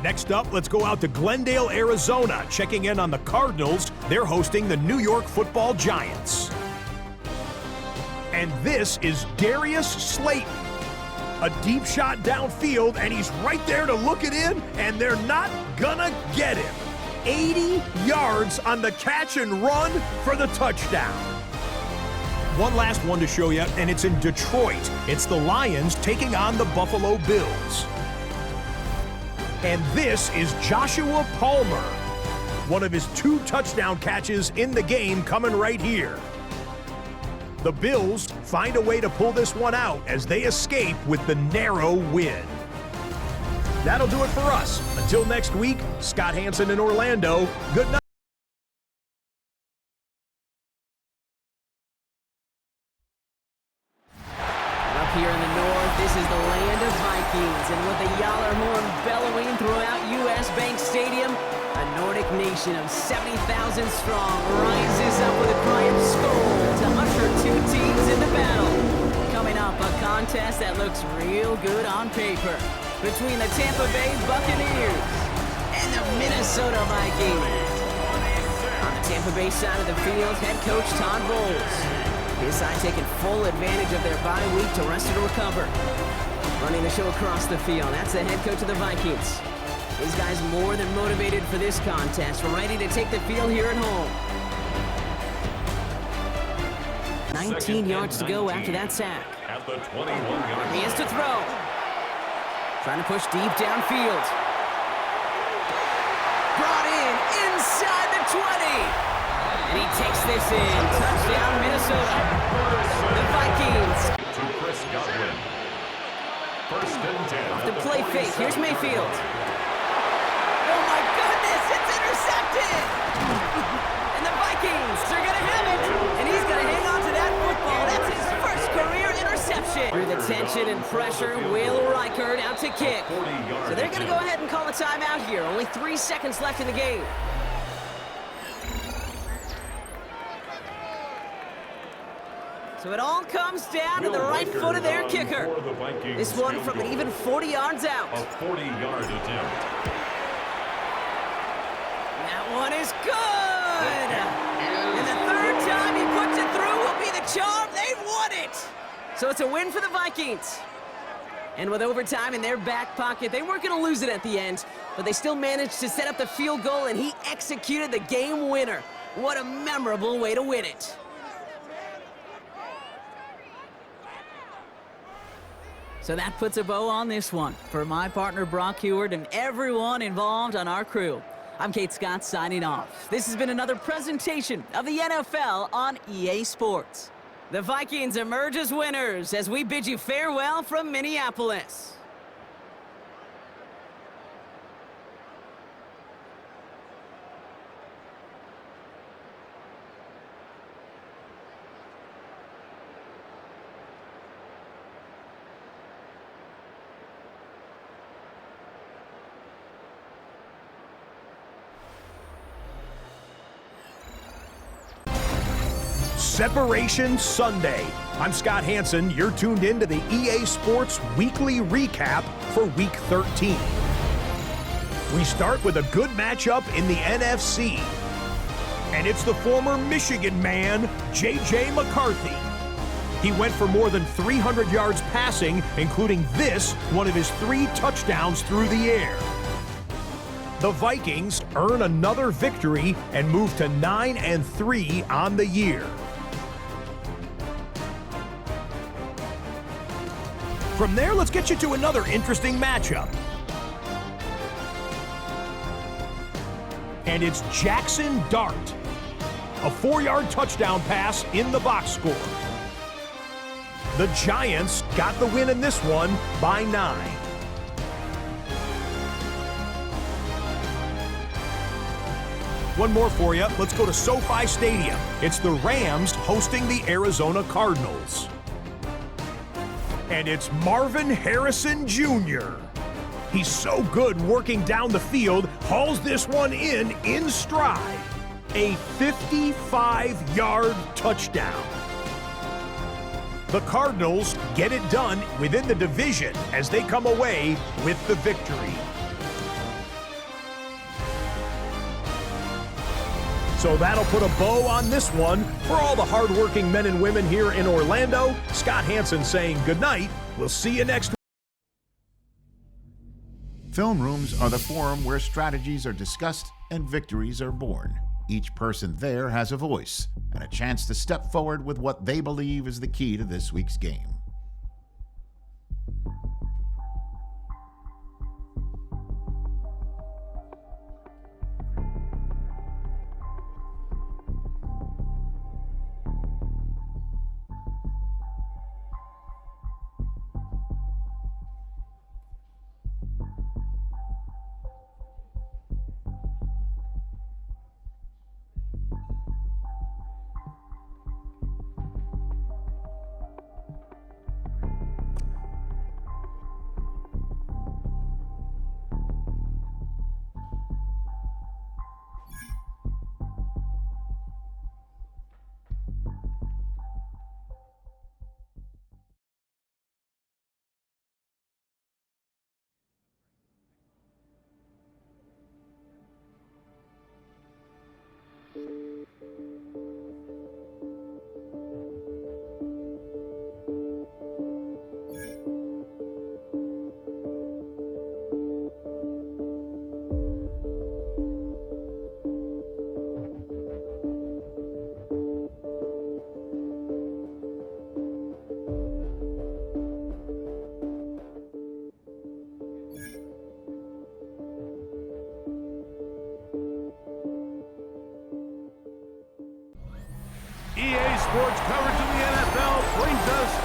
Next up, let's go out to Glendale, Arizona, checking in on the Cardinals. They're hosting the New York Football Giants. And this is Darius Slayton. A deep shot downfield, and he's right there to look it in, and they're not gonna get him. 80 yards on the catch and run for the touchdown. One last one to show you, and it's in Detroit. It's the Lions taking on the Buffalo Bills. And this is Joshua Palmer. One of his 2 touchdown catches in the game coming right here. The Bills find a way to pull this one out as they escape with the narrow win. That'll do it for us. Until next week, Scott Hanson in Orlando. Good night. Up here in the north, this This is the land of Vikings, and with the Yowler horn bellowing throughout U.S. Bank Stadium, a Nordic nation of 70,000 strong rises up with a cry of Skol to usher two teams into battle. Coming up, a contest that looks real good on paper between the Tampa Bay Buccaneers and the Minnesota Vikings. On the Tampa Bay side of the field, head coach Todd Bowles. His side taking full advantage of their bye week to rest and recover. Running the show across the field, that's the head coach of the Vikings. These guys more than motivated for this contest, ready to take the field here at home. 19 yards to go after that sack. At the 21-yard He has to throw. Trying to push deep downfield. Brought in inside the 20. And he takes this in. Touchdown, Minnesota. The Vikings. to Chris Godwin. First and 10. Off the play fake. Here's Mayfield. Oh, my goodness. It's intercepted. And the Vikings are going to have it. And he's going to hang on to that football. That's his first career interception. Through the tension and pressure, Will Reichert out to kick. So they're going to go ahead and call a timeout here. Only 3 seconds left in the game. So it all comes down to the right foot of their kicker. This one from an even 40 yards out. A 40-yard attempt. That one is good. And the third time he puts it through will be the charm. They've won it. So it's a win for the Vikings. And with overtime in their back pocket, they weren't going to lose it at the end, but they still managed to set up the field goal, and he executed the game winner. What a memorable way to win it. So that puts a bow on this one. For my partner Brock Heward and everyone involved on our crew, I'm Kate Scott signing off. This has been another presentation of the NFL on EA Sports. The Vikings emerge as winners as we bid you farewell from Minneapolis. Separation Sunday. I'm Scott Hansen. You're tuned in to the EA Sports Weekly Recap for Week 13. We start with a good matchup in the NFC. And it's the former Michigan man, J.J. McCarthy. He went for more than 300 yards passing, including this, one of his 3 touchdowns through the air. The Vikings earn another victory and move to 9-3 on the year. From there, let's get you to another interesting matchup. And it's Jackson Dart. A 4-yard touchdown pass in the box score. The Giants got the win in this one by 9. One more for you. Let's go to SoFi Stadium. It's the Rams hosting the Arizona Cardinals. And it's Marvin Harrison Jr. He's so good working down the field, hauls this one in stride. A 55-yard touchdown. The Cardinals get it done within the division as they come away with the victory. So that'll put a bow on this one. For all the hardworking men and women here in Orlando, Scott Hansen saying goodnight. We'll see you next week. Film rooms are the forum where strategies are discussed and victories are born. Each person there has a voice and a chance to step forward with what they believe is the key to this week's game.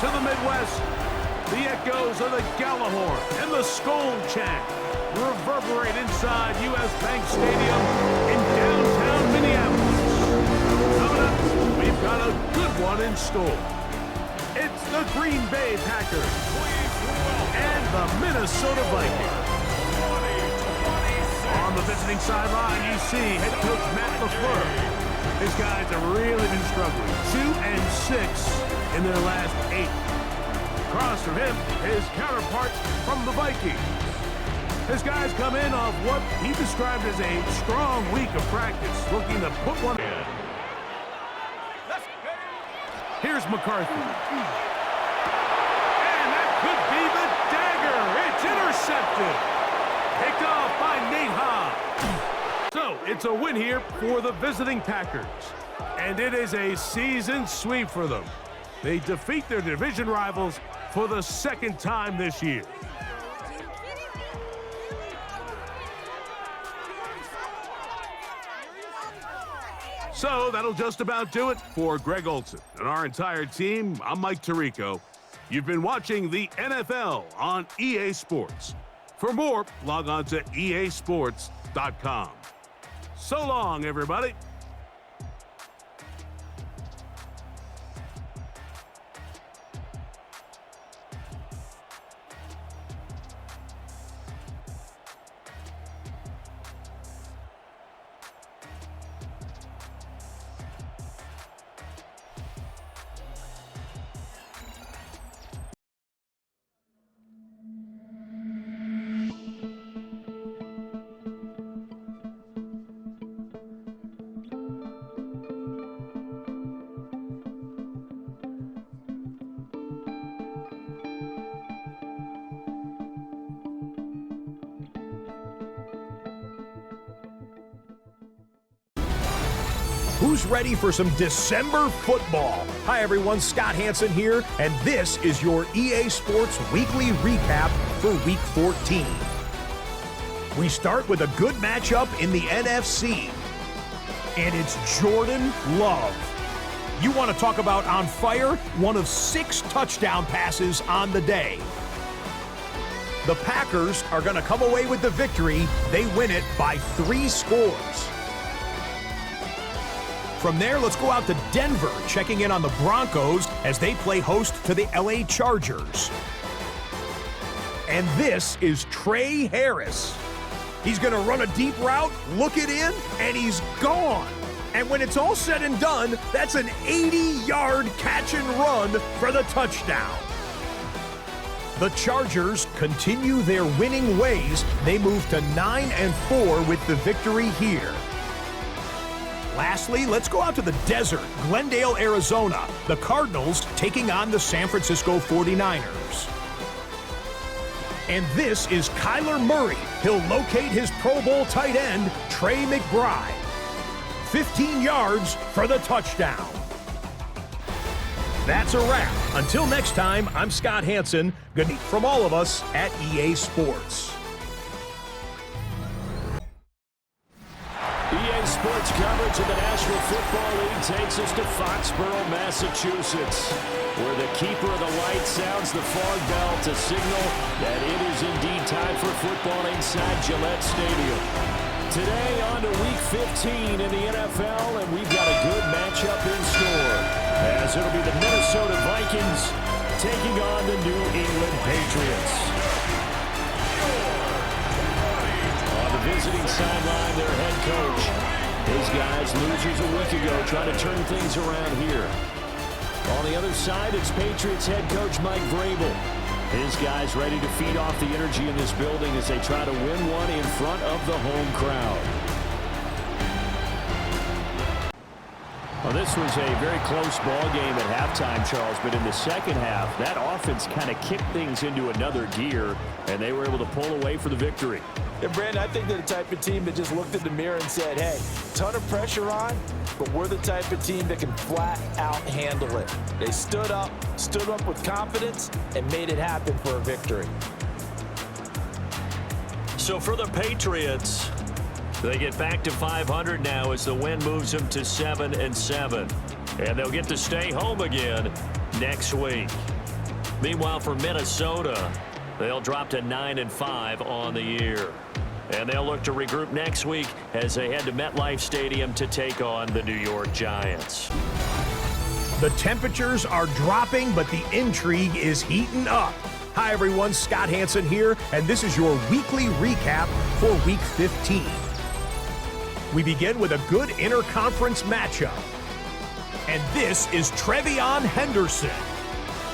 to the Midwest, the echoes of the Gallahorn and the Skol chant reverberate inside U.S. Bank Stadium in downtown Minneapolis. Coming up, we've got a good one in store. It's the Green Bay Packers and the Minnesota Vikings. On the visiting sideline, you see head coach Matt LaFleur. His guys have really been struggling. 2-6 in their last 8. Across from him, his counterparts from the Vikings. His guys come in off what he described as a strong week of practice, looking to put one in. Here's McCarthy. And that could be the dagger. It's intercepted. Picked off by Nate Hobbs. So, it's a win here for the visiting Packers. And it is a season sweep for them. They defeat their division rivals for the second time this year. So that'll just about do it for Greg Olson and our entire team. I'm Mike Tirico. You've been watching the NFL on EA Sports. For more, log on to easports.com. So long, everybody. Who's ready for some December football? Hi everyone, Scott Hansen here, and this is your EA Sports Weekly Recap for Week 14. We start with a good matchup in the NFC, and it's Jordan Love. You want to talk about on fire? One of 6 touchdown passes on the day. The Packers are going to come away with the victory. They win it by 3 scores. From there, let's go out to Denver, checking in on the Broncos as they play host to the LA Chargers. And this is Trey Harris. He's going to run a deep route, look it in, and he's gone. And when it's all said and done, that's an 80-yard catch and run for the touchdown. The Chargers continue their winning ways. They move to 9-4 with the victory here. Lastly, let's go out to the desert, Glendale, Arizona. The Cardinals taking on the San Francisco 49ers. And this is Kyler Murray. He'll locate his Pro Bowl tight end, Trey McBride. 15 yards for the touchdown. That's a wrap. Until next time, I'm Scott Hansen. Good night from all of us at EA Sports. EA Sports coverage of the National Football League takes us to Foxborough, Massachusetts, where the keeper of the light sounds the fog bell to signal that it is indeed time for football inside Gillette Stadium. Today on to Week 15 in the NFL, and we've got a good matchup in store, as it'll be the Minnesota Vikings taking on the New England Patriots. On the visiting sideline, their head coach. His guys, losers a week ago, trying to turn things around here. On the other side, it's Patriots head coach Mike Vrabel. His guys ready to feed off the energy in this building as they try to win one in front of the home crowd. Well, this was a very close ball game at halftime, Charles, but in the second half, that offense kind of kicked things into another gear, and they were able to pull away for the victory. And Brandon, I think they're the type of team that just looked in the mirror and said, hey, ton of pressure on, but we're the type of team that can flat out handle it. They stood up with confidence, and made it happen for a victory. So for the Patriots, they get back to 500 now as the win moves them to 7-7. And they'll get to stay home again next week. Meanwhile, for Minnesota, they'll drop to 9-5 on the year. And they'll look to regroup next week as they head to MetLife Stadium to take on the New York Giants. The temperatures are dropping, but the intrigue is heating up. Hi, everyone. Scott Hanson here, and this is your weekly recap for Week 15. We begin with a good interconference matchup. And this is Trevion Henderson.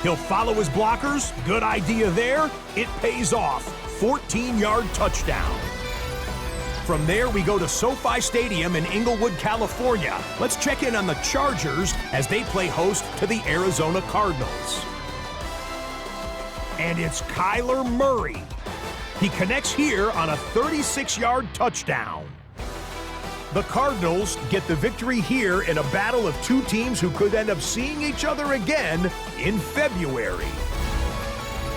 He'll follow his blockers. Good idea there. It pays off. 14-yard touchdown. From there, we go to SoFi Stadium in Inglewood, California. Let's check in on the Chargers as they play host to the Arizona Cardinals. And it's Kyler Murray. He connects here on a 36-yard touchdown. The Cardinals get the victory here in a battle of two teams who could end up seeing each other again in February.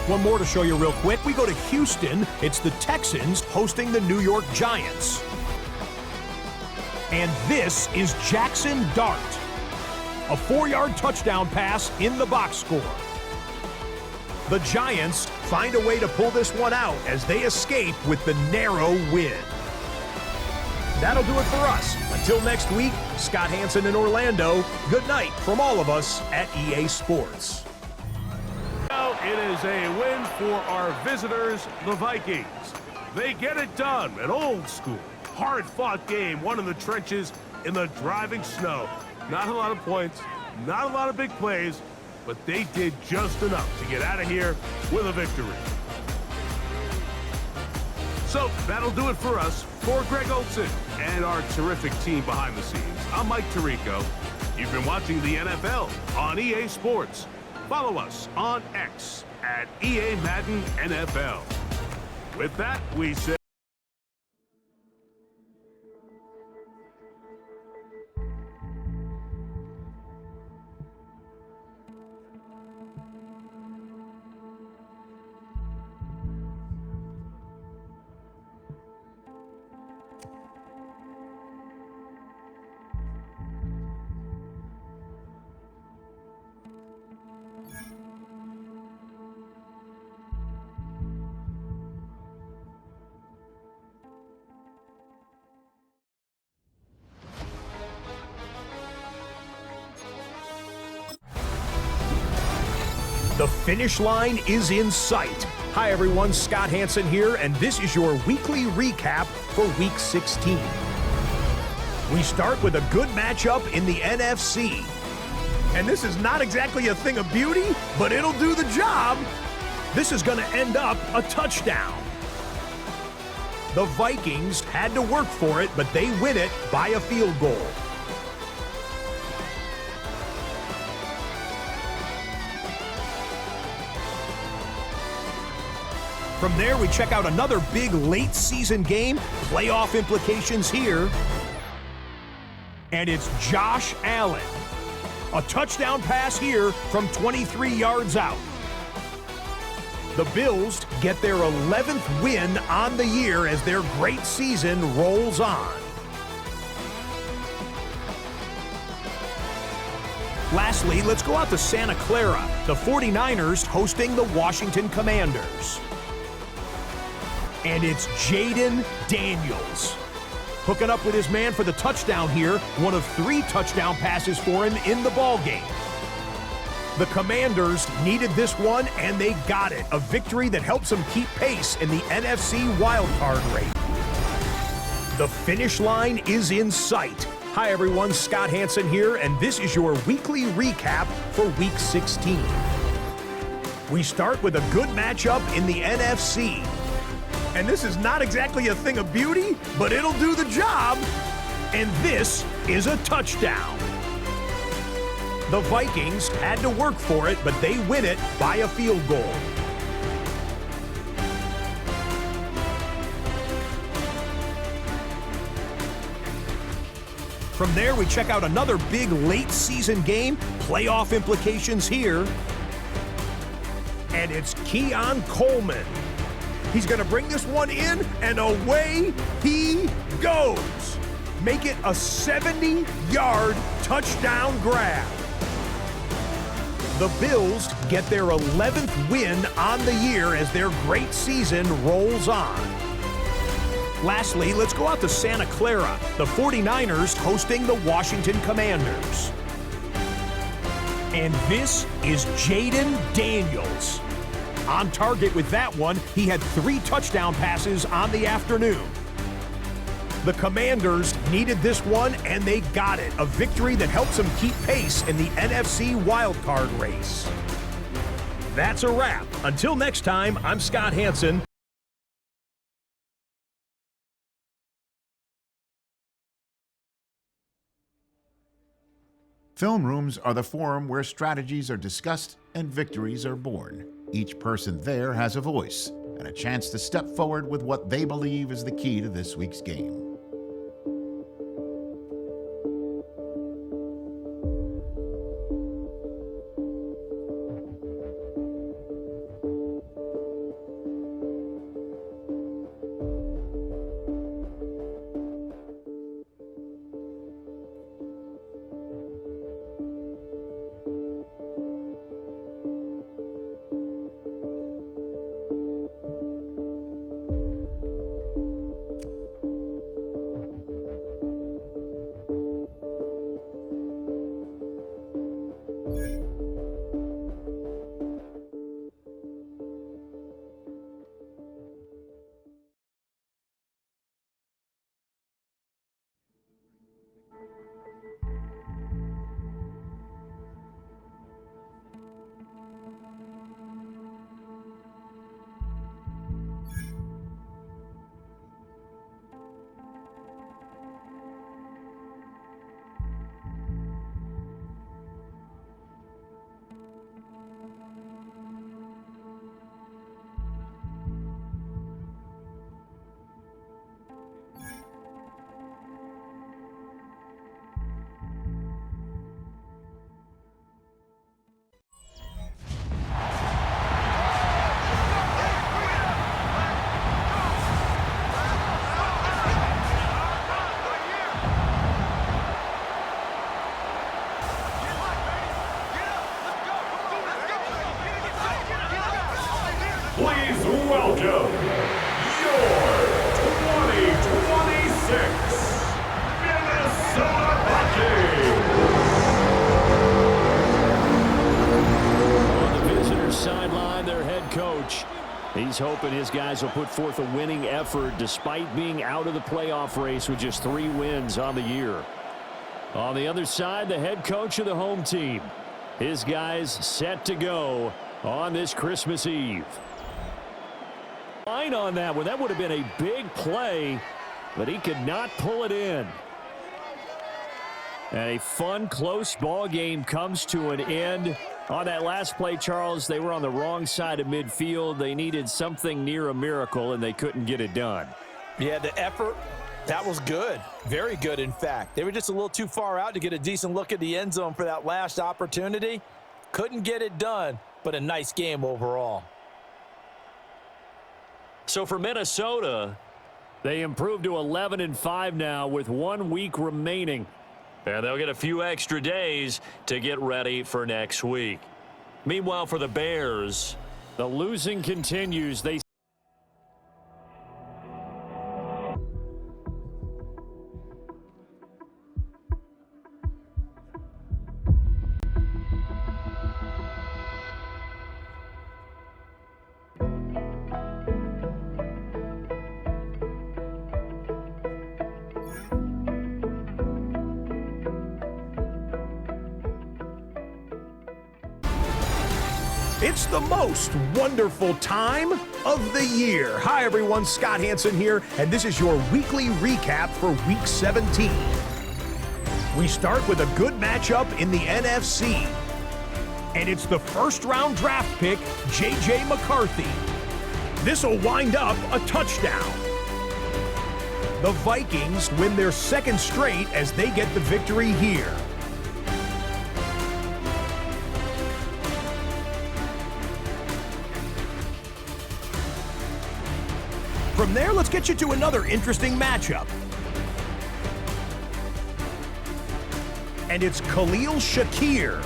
One more to show you real quick. We go to Houston. It's the Texans hosting the New York Giants. And this is Jackson Dart. A 4-yard touchdown pass in the box score. The Giants find a way to pull this one out as they escape with the narrow win. That'll do it for us. Until next week, Scott Hanson in Orlando. Good night from all of us at EA Sports. It is a win for our visitors, the Vikings. They get it done. An old school, hard-fought game, won in the trenches in the driving snow. Not a lot of points, not a lot of big plays, but they did just enough to get out of here with a victory. So that'll do it for us. For Greg Olson and our terrific team behind the scenes, I'm Mike Tirico. You've been watching the NFL on EA Sports. Follow us on X at EA Madden NFL. With that, we say... The finish line is in sight. Hi, everyone. Scott Hanson here, and this is your weekly recap for Week 16. We start with a good matchup in the NFC. And this is not exactly a thing of beauty, but it'll do the job. This is going to end up a touchdown. The Vikings had to work for it, but they win it by a field goal. From there, we check out another big late-season game. Playoff implications here. And it's Josh Allen. A touchdown pass here from 23 yards out. The Bills get their 11th win on the year as their great season rolls on. Lastly, let's go out to Santa Clara. The 49ers hosting the Washington Commanders. And it's Jaden Daniels. Hooking up with his man for the touchdown here. One of 3 touchdown passes for him in the ballgame. The Commanders needed this one, and they got it. A victory that helps them keep pace in the NFC wildcard race. The finish line is in sight. Hi, everyone. Scott Hanson here, and this is your weekly recap for Week 16. We start with a good matchup in the NFC. And this is not exactly a thing of beauty, but it'll do the job. And this is a touchdown. The Vikings had to work for it, but they win it by a field goal. From there, we check out another big late-season game. Playoff implications here. And it's Keon Coleman. He's going to bring this one in, and away he goes. Make it a 70-yard touchdown grab. The Bills get their 11th win on the year as their great season rolls on. Lastly, let's go out to Santa Clara. The 49ers hosting the Washington Commanders. And this is Jaden Daniels. On target with that one, he had 3 touchdown passes on the afternoon. The Commanders needed this one, and they got it. A victory that helps them keep pace in the NFC wildcard race. That's a wrap. Until next time, I'm Scott Hanson. Film rooms are the forum where strategies are discussed and victories are born. Each person there has a voice and a chance to step forward with what they believe is the key to this week's game. Please welcome your 2026 Minnesota Vikings. On the visitor's sideline, their head coach. He's hoping his guys will put forth a winning effort despite being out of the playoff race with just 3 wins on the year. On the other side, the head coach of the home team. His guys set to go on this Christmas Eve. Line on that one. That would have been a big play, but he could not pull it in. And a fun, close ball game comes to an end. On that last play, Charles, they were on the wrong side of midfield. They needed something near a miracle, and they couldn't get it done. Yeah, the effort, that was good. Very good, in fact. They were just a little too far out to get a decent look at the end zone for that last opportunity. Couldn't get it done, but a nice game overall. So for Minnesota, they improved to 11-5 now with 1 week remaining. And they'll get a few extra days to get ready for next week. Meanwhile, for the Bears, the losing continues. They It's the most wonderful time of the year. Hi, everyone. Scott Hanson here, and this is your weekly recap for Week 17. We start with a good matchup in the NFC, and it's the first-round draft pick, J.J. McCarthy. This will wind up a touchdown. The Vikings win their 2nd straight as they get the victory here. From there, let's get you to another interesting matchup. And it's Khalil Shakir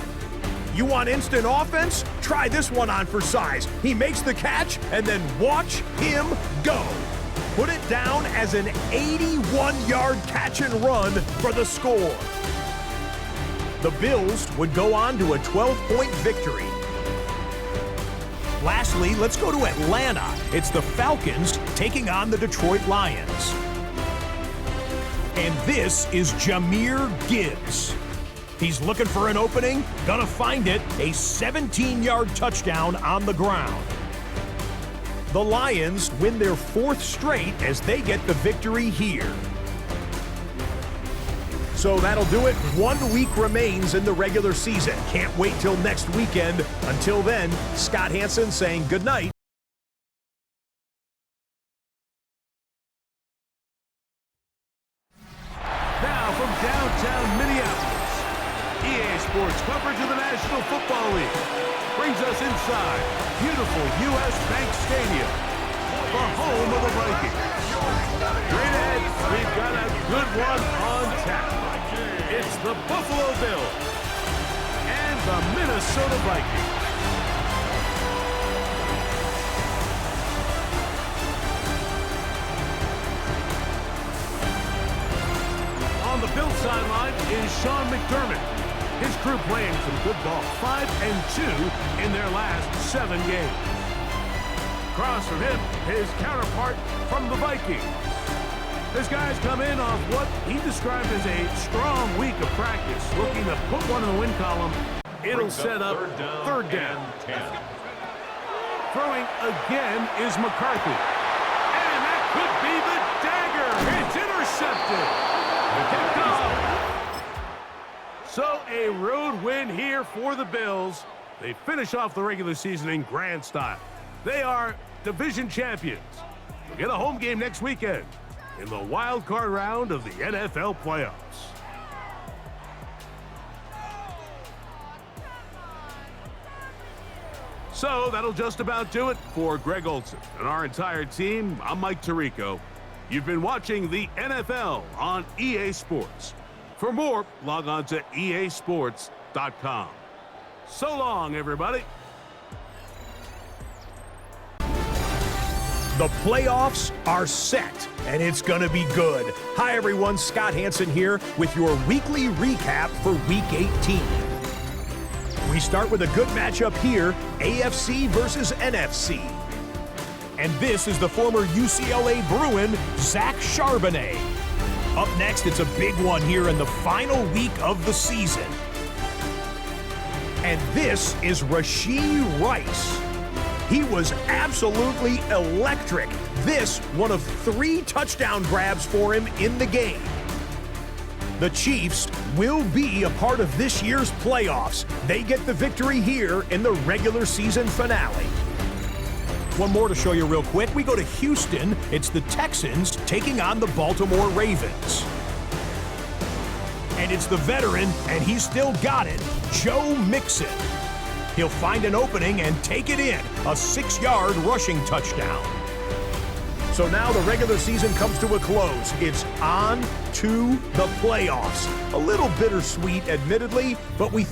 You want instant offense? Try this one on for size. He makes the catch, and then watch him go. Put it down as an 81-yard catch and run for the score. The Bills would go on to a 12-point victory. Lastly, let's go to Atlanta. It's the Falcons taking on the Detroit Lions. And this is Jahmyr Gibbs. He's looking for an opening, gonna find it, a 17-yard touchdown on the ground. The Lions win their 4th straight as they get the victory here. So that'll do it. 1 week remains in the regular season. Can't wait till next weekend. Until then, Scott Hanson saying good night. Now from downtown Minneapolis, EA Sports coverage of the National Football League brings us inside beautiful U.S. Bank Stadium, the home of the Vikings. Straight ahead, we've got a good one on tap. It's the Buffalo Bills and the Minnesota Vikings. On the Bills sideline is Sean McDermott. His crew playing some good ball, 5-2 in their last 7 games. Across from him, his counterpart from the Vikings. His guys come in off what he described as a strong week of practice, looking to put one in the win column. It'll set up third down. Throwing again is McCarthy. And that could be the dagger. It's intercepted. Picked off. So a road win here for the Bills. They finish off the regular season in grand style. They are division champions. They'll get a home game next weekend in the wild card round of the NFL playoffs. So that'll just about do it for Greg Olson and our entire team. I'm Mike Tirico. You've been watching the NFL on EA Sports. For more, log on to easports.com. So long, everybody. The playoffs are set, and it's going to be good. Hi, everyone. Scott Hanson here with your weekly recap for Week 18. We start with a good matchup here, AFC versus NFC. And this is the former UCLA Bruin, Zach Charbonnet. Up next, it's a big one here in the final week of the season. And this is Rashee Rice. He was absolutely electric. This, one of 3 touchdown grabs for him in the game. The Chiefs will be a part of this year's playoffs. They get the victory here in the regular season finale. One more to show you real quick. We go to Houston. It's the Texans taking on the Baltimore Ravens. And it's the veteran, and he's still got it, Joe Mixon. He'll find an opening and take it in, a 6-yard rushing touchdown. So now the regular season comes to a close. It's on to the playoffs. A little bittersweet, admittedly, but we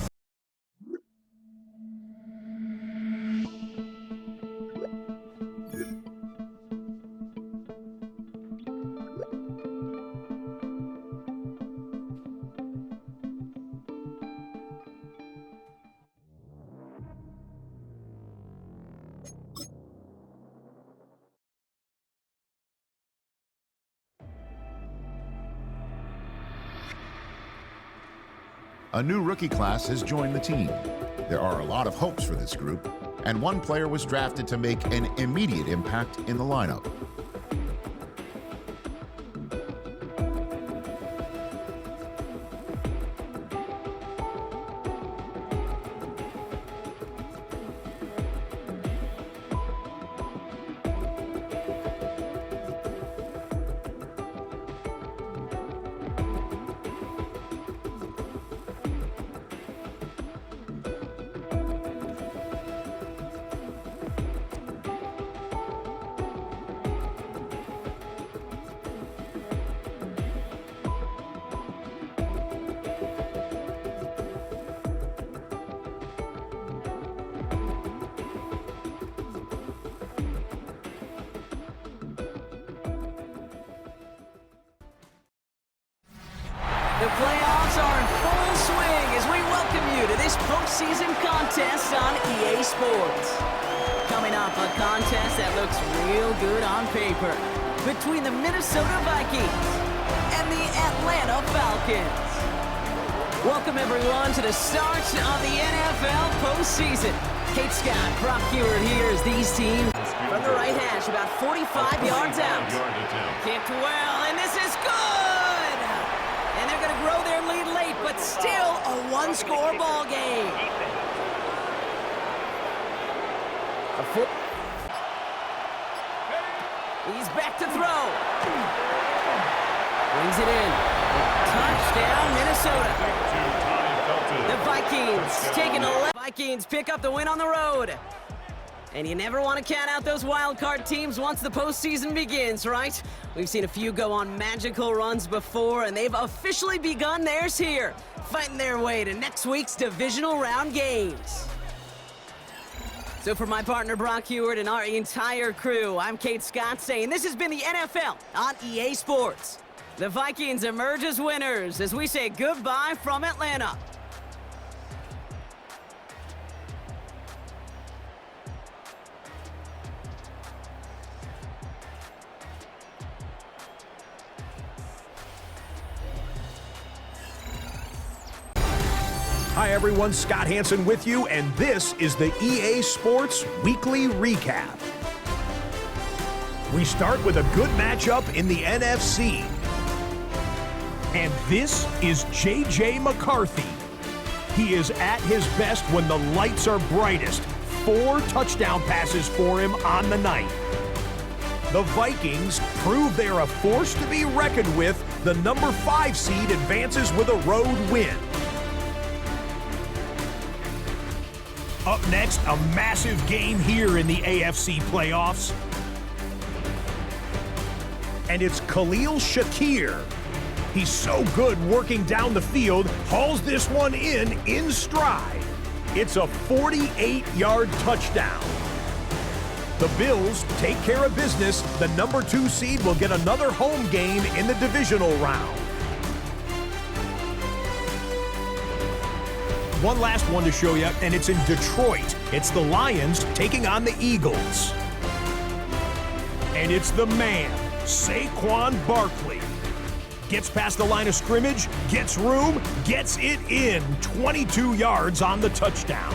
A new rookie class has joined the team. There are a lot of hopes for this group, and one player was drafted to make an immediate impact in the lineup. The playoffs are in full swing as we welcome you to this postseason contest on EA Sports. Coming up, a contest that looks real good on paper between the Minnesota Vikings and the Atlanta Falcons. Welcome, everyone, to the start of the NFL postseason. Kate Scott, Brock Hewitt here as these teams from the right hash, about 45 yards out. Kicked well, and this is good! And they're going to grow their lead late, but still a one-score ball game. He's back to throw. Brings it in. Touchdown, Minnesota. The Vikings taking 11. Vikings pick up the win on the road. And you never want to count out those wild card teams once the postseason begins, right? We've seen a few go on magical runs before, and they've officially begun theirs here, fighting their way to next week's divisional round games. So for my partner Brock Hewitt and our entire crew, I'm Kate Scott saying this has been the NFL on EA Sports. The Vikings emerge as winners as we say goodbye from Atlanta. Hi everyone, Scott Hanson with you, and this is the EA Sports Weekly Recap. We start with a good matchup in the NFC. And this is J.J. McCarthy. He is at his best when the lights are brightest. 4 touchdown passes for him on the night. The Vikings prove they're a force to be reckoned with. The number 5 seed advances with a road win. Up next, a massive game here in the AFC playoffs. And it's Khalil Shakir. He's so good working down the field, hauls this one in stride. It's a 48-yard touchdown. The Bills take care of business. The number 2 seed will get another home game in the divisional round. One last one to show you, and it's in Detroit. It's the Lions taking on the Eagles. And it's the man, Saquon Barkley. Gets past the line of scrimmage, gets room, gets it in. 22 yards on the touchdown.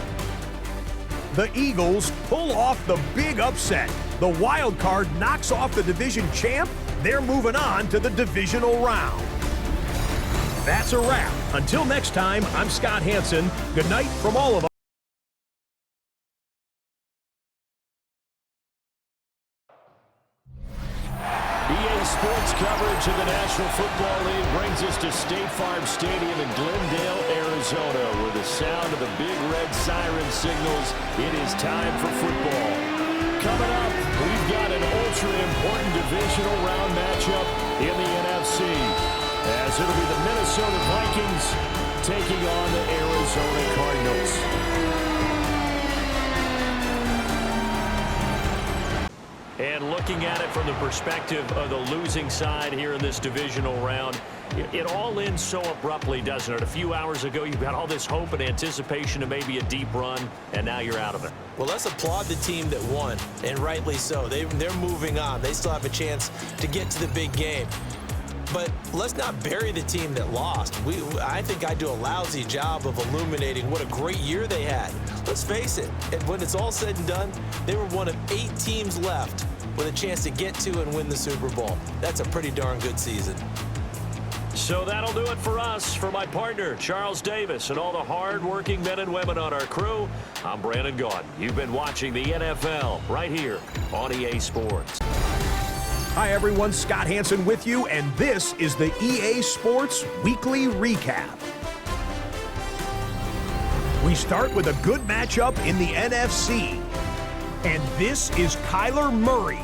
The Eagles pull off the big upset. The wild card knocks off the division champ. They're moving on to the divisional round. That's a wrap. Until next time, I'm Scott Hanson. Good night from all of us. EA Sports coverage of the National Football League brings us to State Farm Stadium in Glendale, Arizona, where the sound of the big red siren signals it is time for football. Coming up, we've got an ultra-important divisional round matchup in the NFC. As it'll be the Minnesota Vikings taking on the Arizona Cardinals. And looking at it from the perspective of the losing side here in this divisional round, it all ends so abruptly, doesn't it? A few hours ago, you've got all this hope and anticipation of maybe a deep run, and now you're out of it. Well, let's applaud the team that won, and rightly so. They're moving on. They still have a chance to get to the big game. But let's not bury the team that lost. I think I do a lousy job of illuminating what a great year they had. Let's face it, when it's all said and done, they were one of 8 teams left with a chance to get to and win the Super Bowl. That's a pretty darn good season. So that'll do it for us. For my partner, Charles Davis, and all the hard-working men and women on our crew, I'm Brandon Gaudin. You've been watching the NFL right here on EA Sports. Hi everyone, Scott Hanson with you, and this is the EA Sports Weekly Recap. We start with a good matchup in the NFC. And this is Kyler Murray.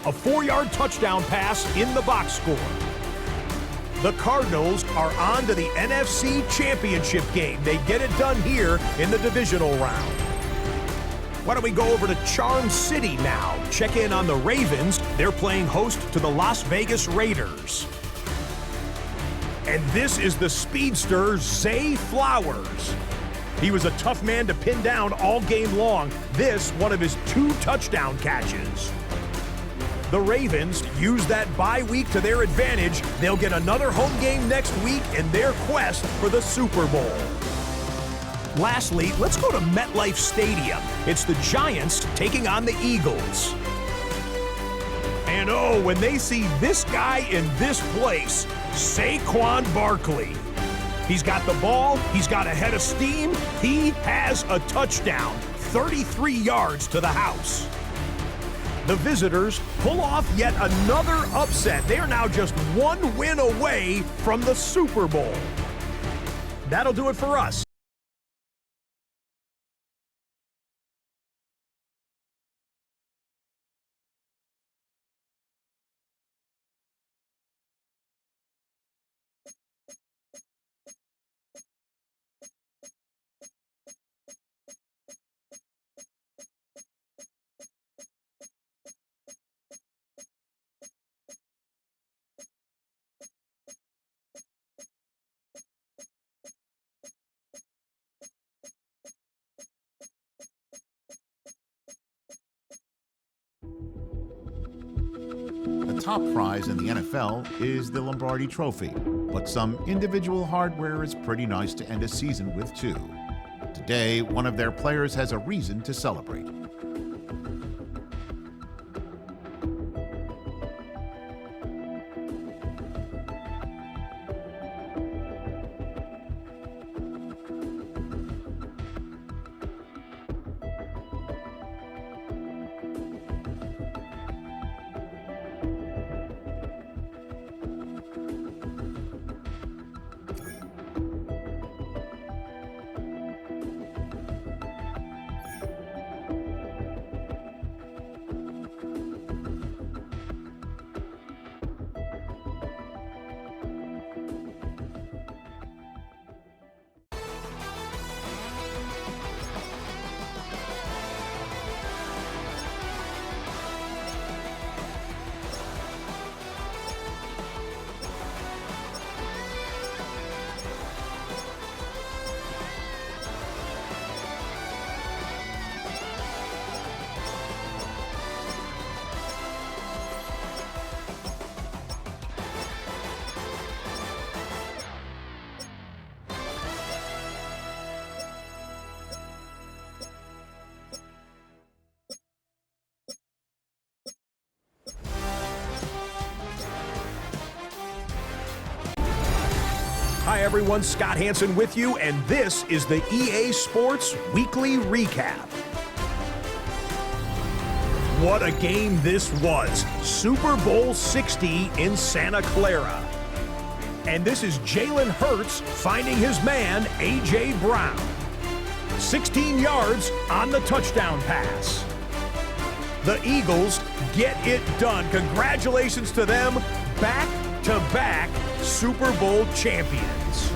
A 4-yard touchdown pass in the box score. The Cardinals are on to the NFC Championship game. They get it done here in the divisional round. Why don't we go over to Charm City now? Check in on the Ravens. They're playing host to the Las Vegas Raiders. And this is the speedster, Zay Flowers. He was a tough man to pin down all game long. This, one of his 2 touchdown catches. The Ravens use that bye week to their advantage. They'll get another home game next week in their quest for the Super Bowl. Lastly, let's go to MetLife Stadium. It's the Giants taking on the Eagles. And oh, when they see this guy in this place, Saquon Barkley. He's got the ball, he's got a head of steam, he has a touchdown, 33 yards to the house. The visitors pull off yet another upset. They are now just 1 win away from the Super Bowl. That'll do it for us. The top prize in the NFL is the Lombardi Trophy, but some individual hardware is pretty nice to end a season with too. Today, one of their players has a reason to celebrate. Hi everyone, Scott Hansen with you, and this is the EA Sports Weekly Recap. What a game this was. Super Bowl 60 in Santa Clara. And this is Jalen Hurts finding his man, A.J. Brown. 16 yards on the touchdown pass. The Eagles get it done. Congratulations to them. Back-to-back Super Bowl champions.